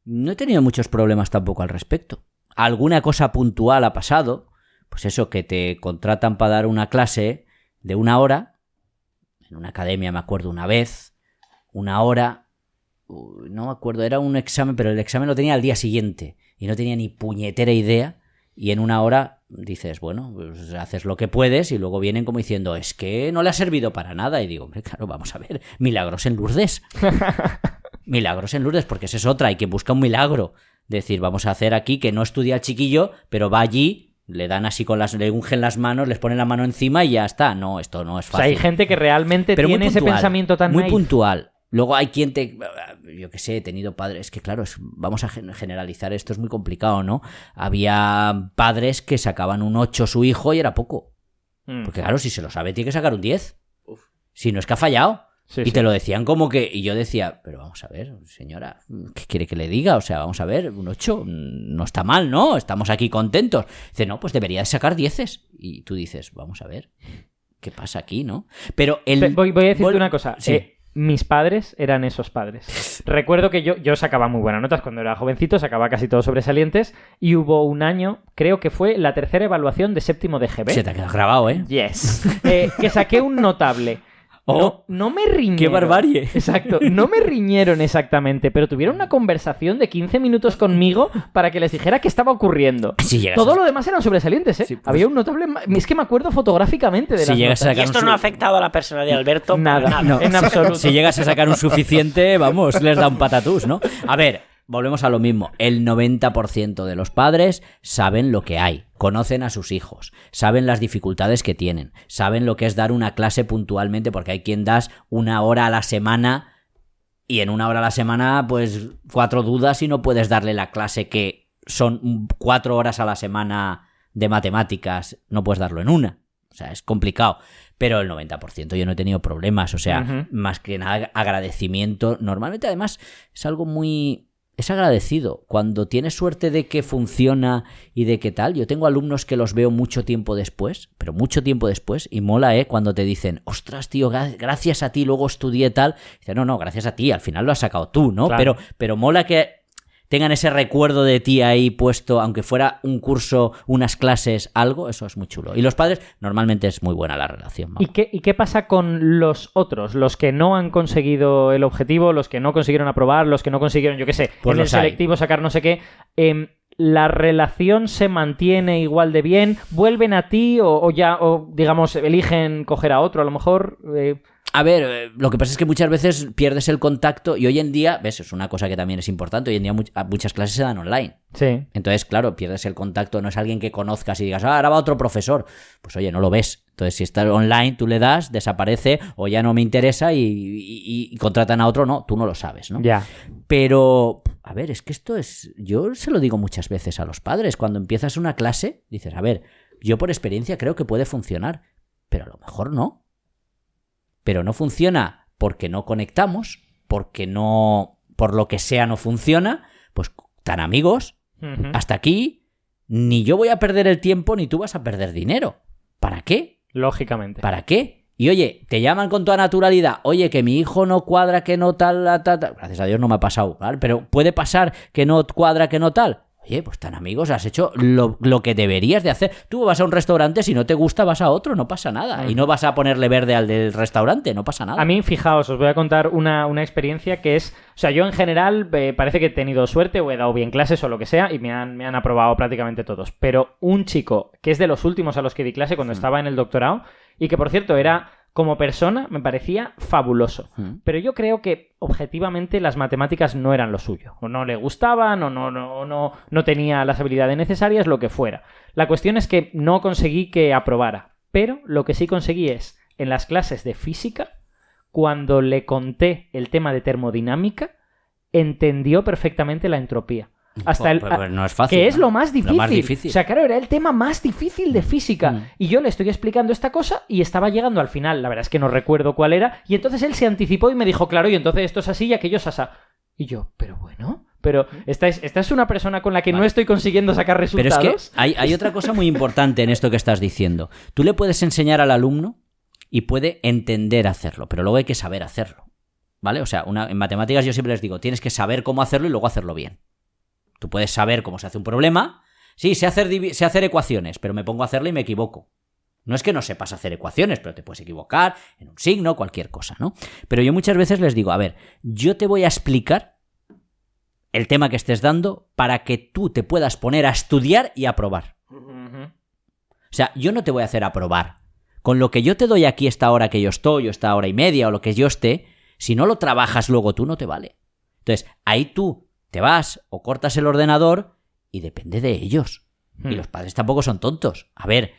No he tenido muchos problemas tampoco al respecto. Alguna cosa puntual ha pasado, pues eso, que te contratan para dar una clase de 1 hora, en una academia me acuerdo una vez, 1 hora, no me acuerdo, era un examen, pero el examen lo tenía al día siguiente y no tenía ni puñetera idea y en 1 hora dices, bueno, pues haces lo que puedes y luego vienen como diciendo, es que no le ha servido para nada y digo, hombre, claro, vamos a ver, milagros en Lourdes. Milagros en Lourdes, porque esa es otra, hay que buscar un milagro. Decir, vamos a hacer aquí que no estudia el chiquillo, pero va allí, le dan así le ungen las manos, les ponen la mano encima y ya está. No, esto no es O fácil. sea, hay gente que realmente Pero muy tiene ese puntual, pensamiento tan muy naif. puntual. Luego hay quien yo qué sé, he tenido padres, que claro, vamos a generalizar, esto es muy complicado, ¿no? Había padres que sacaban un 8 su hijo y era poco. Porque claro, si se lo sabe, tiene que sacar un 10. Si no es que ha fallado. Sí, Y sí. te lo decían como que... Y yo decía, pero vamos a ver, señora, ¿qué quiere que le diga? O sea, vamos a ver, un 8 no está mal, ¿no? Estamos aquí contentos. Dice, no, pues debería de sacar 10. Y tú dices, vamos a ver, ¿qué pasa aquí, no? Pero Voy a decirte una cosa. Sí. Mis padres eran esos padres. Recuerdo que yo sacaba muy buenas notas cuando era jovencito, sacaba casi todos sobresalientes, y hubo un año, creo que fue la tercera evaluación de séptimo de GB. Se te ha quedado grabado, ¿eh? Yes. Que saqué un notable. No me riñeron. ¡Qué barbarie! Exacto. No me riñeron exactamente, pero tuvieron una conversación de 15 minutos conmigo para que les dijera qué estaba ocurriendo. Todo lo demás eran sobresalientes, ¿eh? Sí, pues... Había un notable... Es que me acuerdo fotográficamente de las notas. ¿Y esto no ha afectado a la personalidad de Alberto? Nada. No. En absoluto. Si llegas a sacar un suficiente, vamos, les da un patatús, ¿no? A ver... Volvemos a lo mismo. El 90% de los padres saben lo que hay, conocen a sus hijos, saben las dificultades que tienen, saben lo que es dar una clase puntualmente, porque hay quien das 1 hora a la semana y en 1 hora a la semana, pues 4 dudas y no puedes darle la clase que son 4 horas a la semana de matemáticas, no puedes darlo en 1. O sea, es complicado. Pero el 90% yo no he tenido problemas. O sea, más que nada agradecimiento. Normalmente, además, es algo muy... Es agradecido. Cuando tienes suerte de que funciona y de que tal, yo tengo alumnos que los veo mucho tiempo después, pero mucho tiempo después, y mola, cuando te dicen, ostras, tío, gracias a ti luego estudié tal. Dice, no, gracias a ti, al final lo has sacado tú, ¿no? Claro. Pero mola que tengan ese recuerdo de ti ahí puesto, aunque fuera un curso, unas clases, algo, eso es muy chulo. Y los padres, normalmente es muy buena la relación. ¿Y qué pasa con los otros? Los que no han conseguido el objetivo, los que no consiguieron aprobar, los que no consiguieron, yo qué sé, pues en el selectivo sacar no sé qué. ¿La relación se mantiene igual de bien? ¿Vuelven a ti o digamos, eligen coger a otro a lo mejor? A ver, lo que pasa es que muchas veces pierdes el contacto y hoy en día, ves, es una cosa que también es importante, hoy en día muchas clases se dan online. Sí. Entonces, claro, pierdes el contacto, no es alguien que conozcas y digas, ahora va otro profesor. Pues oye, no lo ves. Entonces, si está online, tú le das, desaparece o ya no me interesa y contratan a otro, no, tú no lo sabes, ¿no? Ya. Pero, a ver, es que esto es... Yo se lo digo muchas veces a los padres. Cuando empiezas una clase, dices, a ver, yo por experiencia creo que puede funcionar, pero a lo mejor no. Pero no funciona porque no conectamos, porque no, por lo que sea no funciona, pues tan amigos, hasta aquí, ni yo voy a perder el tiempo ni tú vas a perder dinero. ¿Para qué? Lógicamente. ¿Para qué? Y oye, te llaman con toda naturalidad, oye, que mi hijo no cuadra, que no tal. Gracias a Dios no me ha pasado, ¿vale? Pero puede pasar que no cuadra, que no tal. Oye, pues tan amigos, has hecho lo que deberías de hacer. Tú vas a un restaurante, si no te gusta vas a otro, no pasa nada. Y no vas a ponerle verde al del restaurante, no pasa nada. A mí, fijaos, os voy a contar una experiencia que es... O sea, yo en general parece que he tenido suerte o he dado bien clases o lo que sea y me han aprobado prácticamente todos. Pero un chico que es de los últimos a los que di clase cuando estaba en el doctorado y que, por cierto, era... Como persona me parecía fabuloso. Pero yo creo que objetivamente las matemáticas no eran lo suyo. O no le gustaban, o no tenía las habilidades necesarias, lo que fuera. La cuestión es que no conseguí que aprobara. Pero lo que sí conseguí es, en las clases de física, cuando le conté el tema de termodinámica, entendió perfectamente la entropía. Hasta pues no es fácil, que ¿no? Es lo más difícil. Lo más difícil. O sea, claro, era el tema más difícil de física. Y yo le estoy explicando esta cosa y estaba llegando al final. La verdad es que no recuerdo cuál era. Y entonces él se anticipó y me dijo, claro, y entonces esto es así y aquello es así. Y yo, pero bueno... Pero esta es una persona con la que no estoy consiguiendo sacar resultados. Pero es que hay otra cosa muy importante en esto que estás diciendo. Tú le puedes enseñar al alumno y puede entender hacerlo, pero luego hay que saber hacerlo, ¿vale? O sea, en matemáticas yo siempre les digo, tienes que saber cómo hacerlo y luego hacerlo bien. Tú puedes saber cómo se hace un problema. Sí, sé hacer ecuaciones, pero me pongo a hacerla y me equivoco. No es que no sepas hacer ecuaciones, pero te puedes equivocar en un signo, cualquier cosa, ¿no? Pero yo muchas veces les digo, a ver, yo te voy a explicar el tema que estés dando para que tú te puedas poner a estudiar y a aprobar. O sea, yo no te voy a hacer aprobar. Con lo que yo te doy aquí esta hora que yo estoy, o esta hora y media, o lo que yo esté, si no lo trabajas luego tú, no te vale. Entonces, ahí tú te vas o cortas el ordenador y depende de ellos. Y los padres tampoco son tontos. A ver,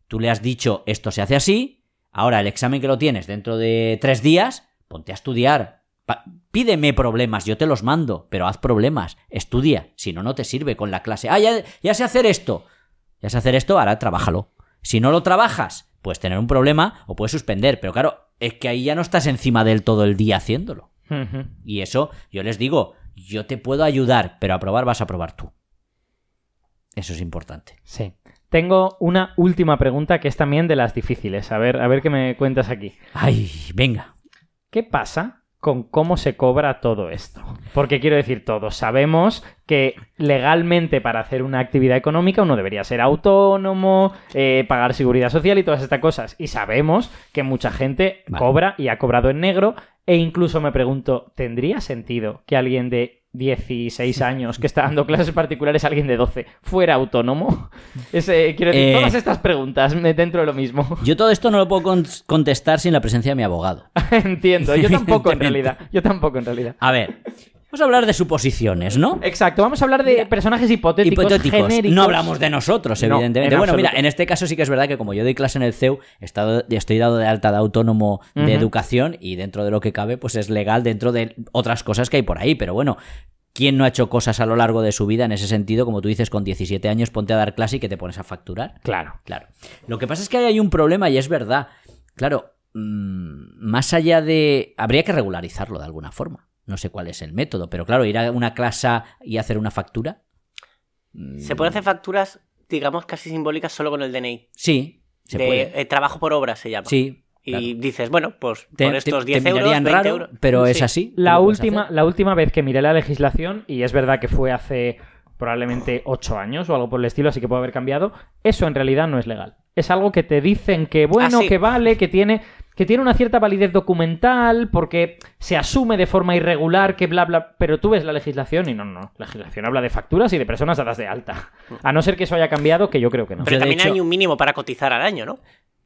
tú le has dicho esto se hace así, ahora el examen que lo tienes dentro de 3 días, ponte a estudiar. Pídeme problemas, yo te los mando, pero haz problemas, estudia, si no, no te sirve con la clase. Ya sé hacer esto. Ya sé hacer esto, ahora trabájalo. Si no lo trabajas, puedes tener un problema o puedes suspender, pero claro, es que ahí ya no estás encima del todo el día haciéndolo. Y eso, yo les digo... Yo te puedo ayudar, pero aprobar vas a aprobar tú. Eso es importante. Sí. Tengo una última pregunta que es también de las difíciles. A ver qué me cuentas aquí. Ay, venga. ¿Qué pasa con cómo se cobra todo esto. Porque quiero decir, todos sabemos que legalmente para hacer una actividad económica uno debería ser autónomo, pagar seguridad social y todas estas cosas. Y sabemos que mucha gente cobra y ha cobrado en negro. E incluso me pregunto, ¿tendría sentido que alguien de 16 años que está dando clases particulares, alguien de 12, fuera autónomo? Quiero decir, todas estas preguntas dentro de lo mismo. Yo todo esto no lo puedo contestar sin la presencia de mi abogado. Entiendo, yo tampoco en realidad. A ver, vamos a hablar de suposiciones, ¿no? Exacto, vamos a hablar de personajes hipotéticos. Genéricos. No hablamos de nosotros, evidentemente. No, bueno, mira, en este caso sí que es verdad que como yo doy clase en el CEU, estoy dado de alta de autónomo de educación y dentro de lo que cabe, pues es legal dentro de otras cosas que hay por ahí. Pero bueno, ¿quién no ha hecho cosas a lo largo de su vida en ese sentido? Como tú dices, con 17 años ponte a dar clase y que te pones a facturar. Claro. Lo que pasa es que hay un problema y es verdad. Claro, más allá de... Habría que regularizarlo de alguna forma. No sé cuál es el método, pero claro, ir a una clase y hacer una factura... Se pueden hacer facturas, digamos, casi simbólicas solo con el DNI. Sí, se puede. Trabajo por obra se llama. Sí. Y claro. Dices, bueno, pues por estos 10 te euros, 20 raro, euros... pero sí. es así. La última vez que miré la legislación, y es verdad que fue hace probablemente 8 años o algo por el estilo, así que puede haber cambiado, eso en realidad no es legal. Es algo que te dicen que bueno, que vale, que tiene una cierta validez documental, porque se asume de forma irregular que bla bla, pero tú ves la legislación y no. La legislación habla de facturas y de personas dadas de alta. A no ser que eso haya cambiado, que yo creo que no. Pero también hay un mínimo para cotizar al año, ¿no?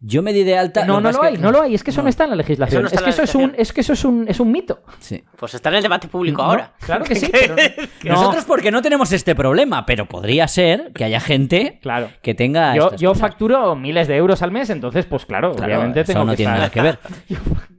Yo me di de alta... No lo hay. Es que eso no está en la legislación. Es que eso es un mito. Sí. Pues está en el debate público ahora. Claro que sí, pero... Nosotros porque no tenemos este problema, pero podría ser que haya gente que tenga... Yo facturo miles de euros al mes, entonces, pues claro obviamente tengo eso no que tiene estar... nada que ver.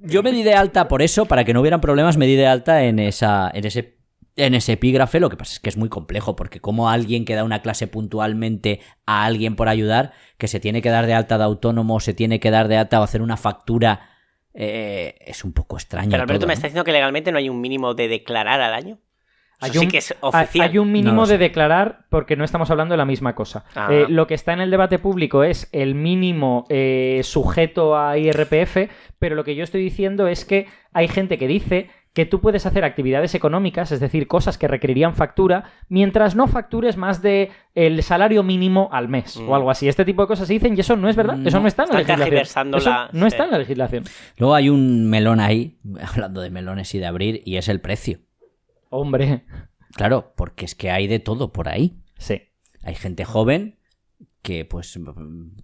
Yo me di de alta por eso, para que no hubieran problemas, me di de alta en ese epígrafe. Lo que pasa es que es muy complejo, porque como alguien que da una clase puntualmente a alguien por ayudar, que se tiene que dar de alta de autónomo, se tiene que dar de alta o hacer una factura, es un poco extraño. Pero Alberto, todo, ¿me está diciendo que legalmente no hay un mínimo de declarar al año? Sí que es oficial. Hay un mínimo de declarar porque no estamos hablando de la misma cosa. Lo que está en el debate público es el mínimo sujeto a IRPF, pero lo que yo estoy diciendo es que hay gente que dice que tú puedes hacer actividades económicas, es decir, cosas que requerirían factura, mientras no factures más de el salario mínimo al mes o algo así. Este tipo de cosas se dicen y eso no es verdad. Eso no está en la legislación. No está en la legislación. Luego hay un melón ahí, hablando de melones y de abrir, y es el precio. Hombre. Claro, porque es que hay de todo por ahí. Sí. Hay gente joven que pues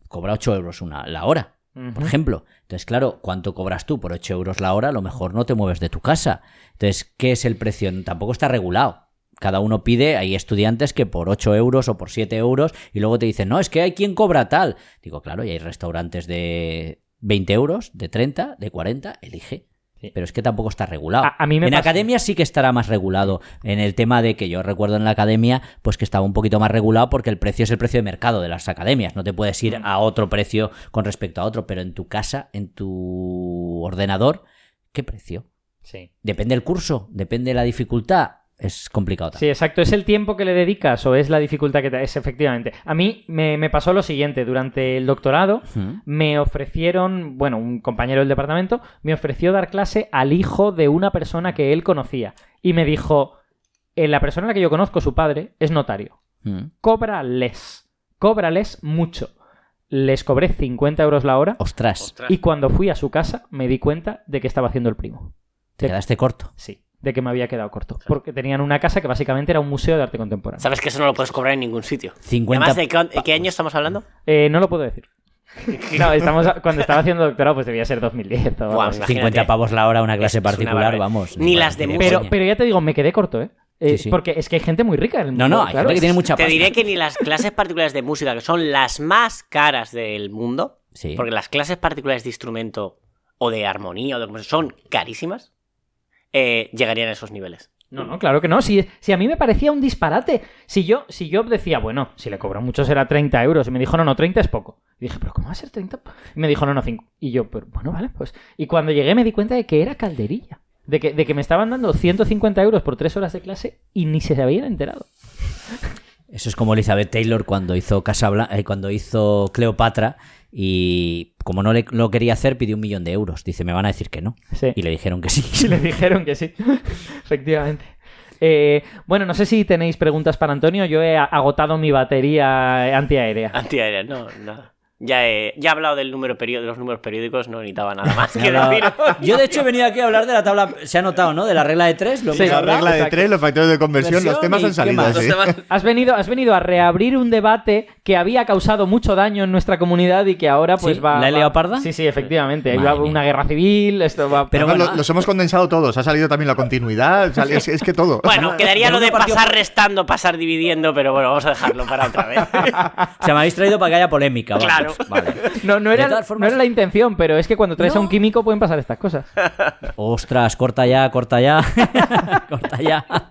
cobra 8 euros la hora, por ejemplo. Entonces, claro, ¿cuánto cobras tú por 8 euros la hora? A lo mejor no te mueves de tu casa. Entonces, ¿qué es el precio? Tampoco está regulado. Cada uno pide, hay estudiantes que por 8 euros o por 7 euros y luego te dicen, no, es que hay quien cobra tal. Digo, claro, y hay restaurantes de 20 euros, de 30, de 40, elige. Sí. Pero es que tampoco está regulado. En academia sí que estará más regulado. En el tema de que yo recuerdo en la academia, pues que estaba un poquito más regulado porque el precio es el precio de mercado de las academias. No te puedes ir a otro precio con respecto a otro. Pero en tu casa, en tu ordenador, ¿qué precio? Sí. Depende del curso, depende de la dificultad. Es complicado también. Sí, exacto. ¿Es el tiempo que le dedicas o es la dificultad que te... Es efectivamente. A mí me pasó lo siguiente. Durante el doctorado me ofrecieron... Bueno, un compañero del departamento me ofreció dar clase al hijo de una persona que él conocía. Y me dijo, la persona a la que yo conozco, su padre, es notario. Cóbrales mucho. Les cobré 50 euros la hora. ¡Ostras! Y cuando fui a su casa me di cuenta de que estaba haciendo el primo. ¿Te quedaste corto? Sí. De que me había quedado corto. Porque tenían una casa que básicamente era un museo de arte contemporáneo. Sabes que eso no lo puedes cobrar en ningún sitio. 50... Además, ¿de qué año estamos hablando? No lo puedo decir. No, cuando estaba haciendo doctorado, pues debía ser 2010 o algo así. 50 pavos la hora una clase particular, vamos. Ni las de música. Pero ya te digo, me quedé corto, ¿eh? Sí. Porque es que hay gente muy rica en el mundo. No, hay gente que tiene mucha pasta. Te diré que ni las clases particulares de música, que son las más caras del mundo, porque las clases particulares de instrumento o de armonía o de composición son carísimas, llegarían a esos niveles. No, claro que no. Si a mí me parecía un disparate. Si yo decía, bueno, si le cobro mucho será 30 euros. Y me dijo, no, 30 es poco. Y dije, ¿pero cómo va a ser 30? Y me dijo, no, 5. Y yo, pero bueno, vale, pues. Y cuando llegué me di cuenta de que era calderilla. De que me estaban dando 150 euros por 3 horas de clase y ni se habían enterado. Eso es como Elizabeth Taylor cuando hizo cuando hizo Cleopatra y como no lo quería hacer pidió 1 millón de euros. Dice, me van a decir que no. Sí. Y le dijeron que sí. Y le dijeron que sí, efectivamente. Bueno, no sé si tenéis preguntas para Antonio. Yo he agotado mi batería antiaérea. Antiaérea, no. Ya he hablado de los números periódicos, no necesitaba nada más que decir. Yo, de hecho, he venido aquí a hablar de la tabla. Se ha notado, ¿no? De la regla de 3. La regla de 3, los factores de conversión, los temas han salido así. Has venido a reabrir un debate que había causado mucho daño en nuestra comunidad y que ahora pues ¿Sí? va... ¿La he liado parda? Sí, efectivamente. Iba una guerra civil, esto va... Pero bueno, los hemos condensado todos. Ha salido también la continuidad. Es que todo. Bueno, quedaría lo de pasar restando, pasar dividiendo, pero bueno, vamos a dejarlo para otra vez. O sea, me habéis traído para que haya polémica. Vamos. Claro. Vale. No era la intención, pero es que cuando traes a un químico pueden pasar estas cosas. Ostras, corta ya. Corta ya.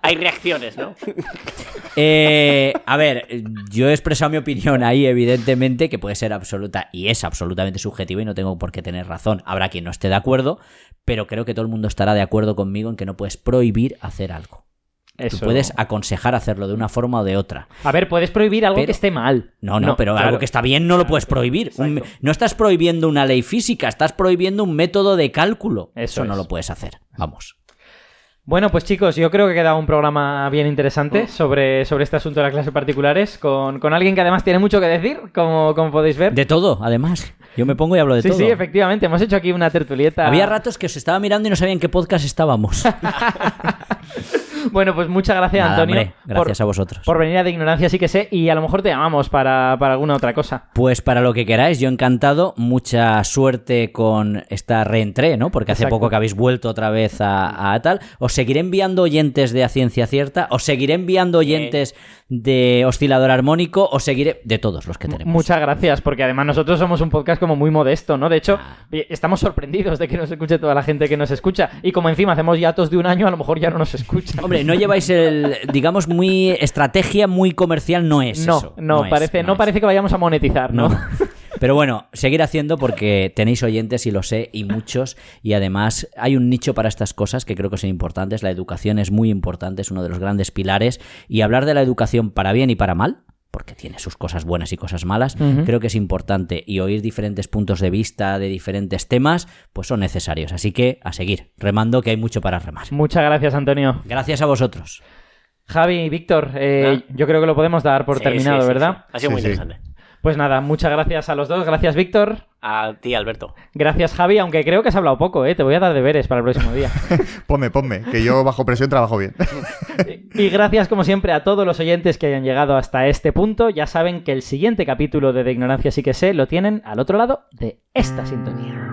Hay reacciones, ¿no? A ver, yo he expresado mi opinión ahí, evidentemente, que puede ser absoluta y es absolutamente subjetiva y no tengo por qué tener razón. Habrá quien no esté de acuerdo, pero creo que todo el mundo estará de acuerdo conmigo en que no puedes prohibir hacer algo. Eso. Tú puedes aconsejar hacerlo de una forma o de otra. A ver, puedes prohibir algo que esté mal. No, pero claro, algo que está bien no lo puedes prohibir. No estás prohibiendo una ley física, estás prohibiendo un método de cálculo. Eso no lo puedes hacer. Vamos. Bueno, pues chicos, yo creo que ha quedado un programa bien interesante sobre este asunto de las clases particulares, con alguien que además tiene mucho que decir, como podéis ver. De todo, además. Yo me pongo y hablo de todo. Sí, efectivamente. Hemos hecho aquí una tertulieta. Había ratos que os estaba mirando y no sabía en qué podcast estábamos. Bueno, pues muchas gracias, Nada, Antonio. Hombre, gracias a vosotros. Por venir a De Ignorancia Sí que Sé, y a lo mejor te llamamos para alguna otra cosa. Pues para lo que queráis, yo encantado. Mucha suerte con esta reentré, ¿no? Porque hace poco que habéis vuelto otra vez a tal. Os seguiré enviando oyentes de A Ciencia Cierta, os seguiré enviando oyentes de Oscilador Armónico, os seguiré de todos los que tenemos. Muchas gracias, porque además nosotros somos un podcast como muy modesto, ¿no? De hecho, estamos sorprendidos de que nos escuche toda la gente que nos escucha. Y como encima hacemos hiatos de 1 año, a lo mejor ya no nos escuchan. Hombre, no lleváis digamos, estrategia muy comercial, no es eso. No parece que vayamos a monetizar, ¿no? Pero bueno, seguir haciendo porque tenéis oyentes y lo sé, y muchos, y además hay un nicho para estas cosas que creo que son importantes. La educación es muy importante, es uno de los grandes pilares, y hablar de la educación para bien y para mal, porque tiene sus cosas buenas y cosas malas, creo que es importante, y oír diferentes puntos de vista de diferentes temas, pues son necesarios. Así que a seguir remando, que hay mucho para remar. Muchas gracias, Antonio. Gracias a vosotros. Javi y Víctor, yo creo que lo podemos dar por terminado, ¿verdad? Sí. Ha sido muy interesante. Pues nada, muchas gracias a los dos. Gracias, Víctor. A ti, Alberto. Gracias, Javi, aunque creo que has hablado poco, ¿eh? Te voy a dar deberes para el próximo día. Ponme, que yo bajo presión trabajo bien. Y gracias, como siempre, a todos los oyentes que hayan llegado hasta este punto. Ya saben que el siguiente capítulo de Ignorancia Sí que Sé lo tienen al otro lado de esta sintonía.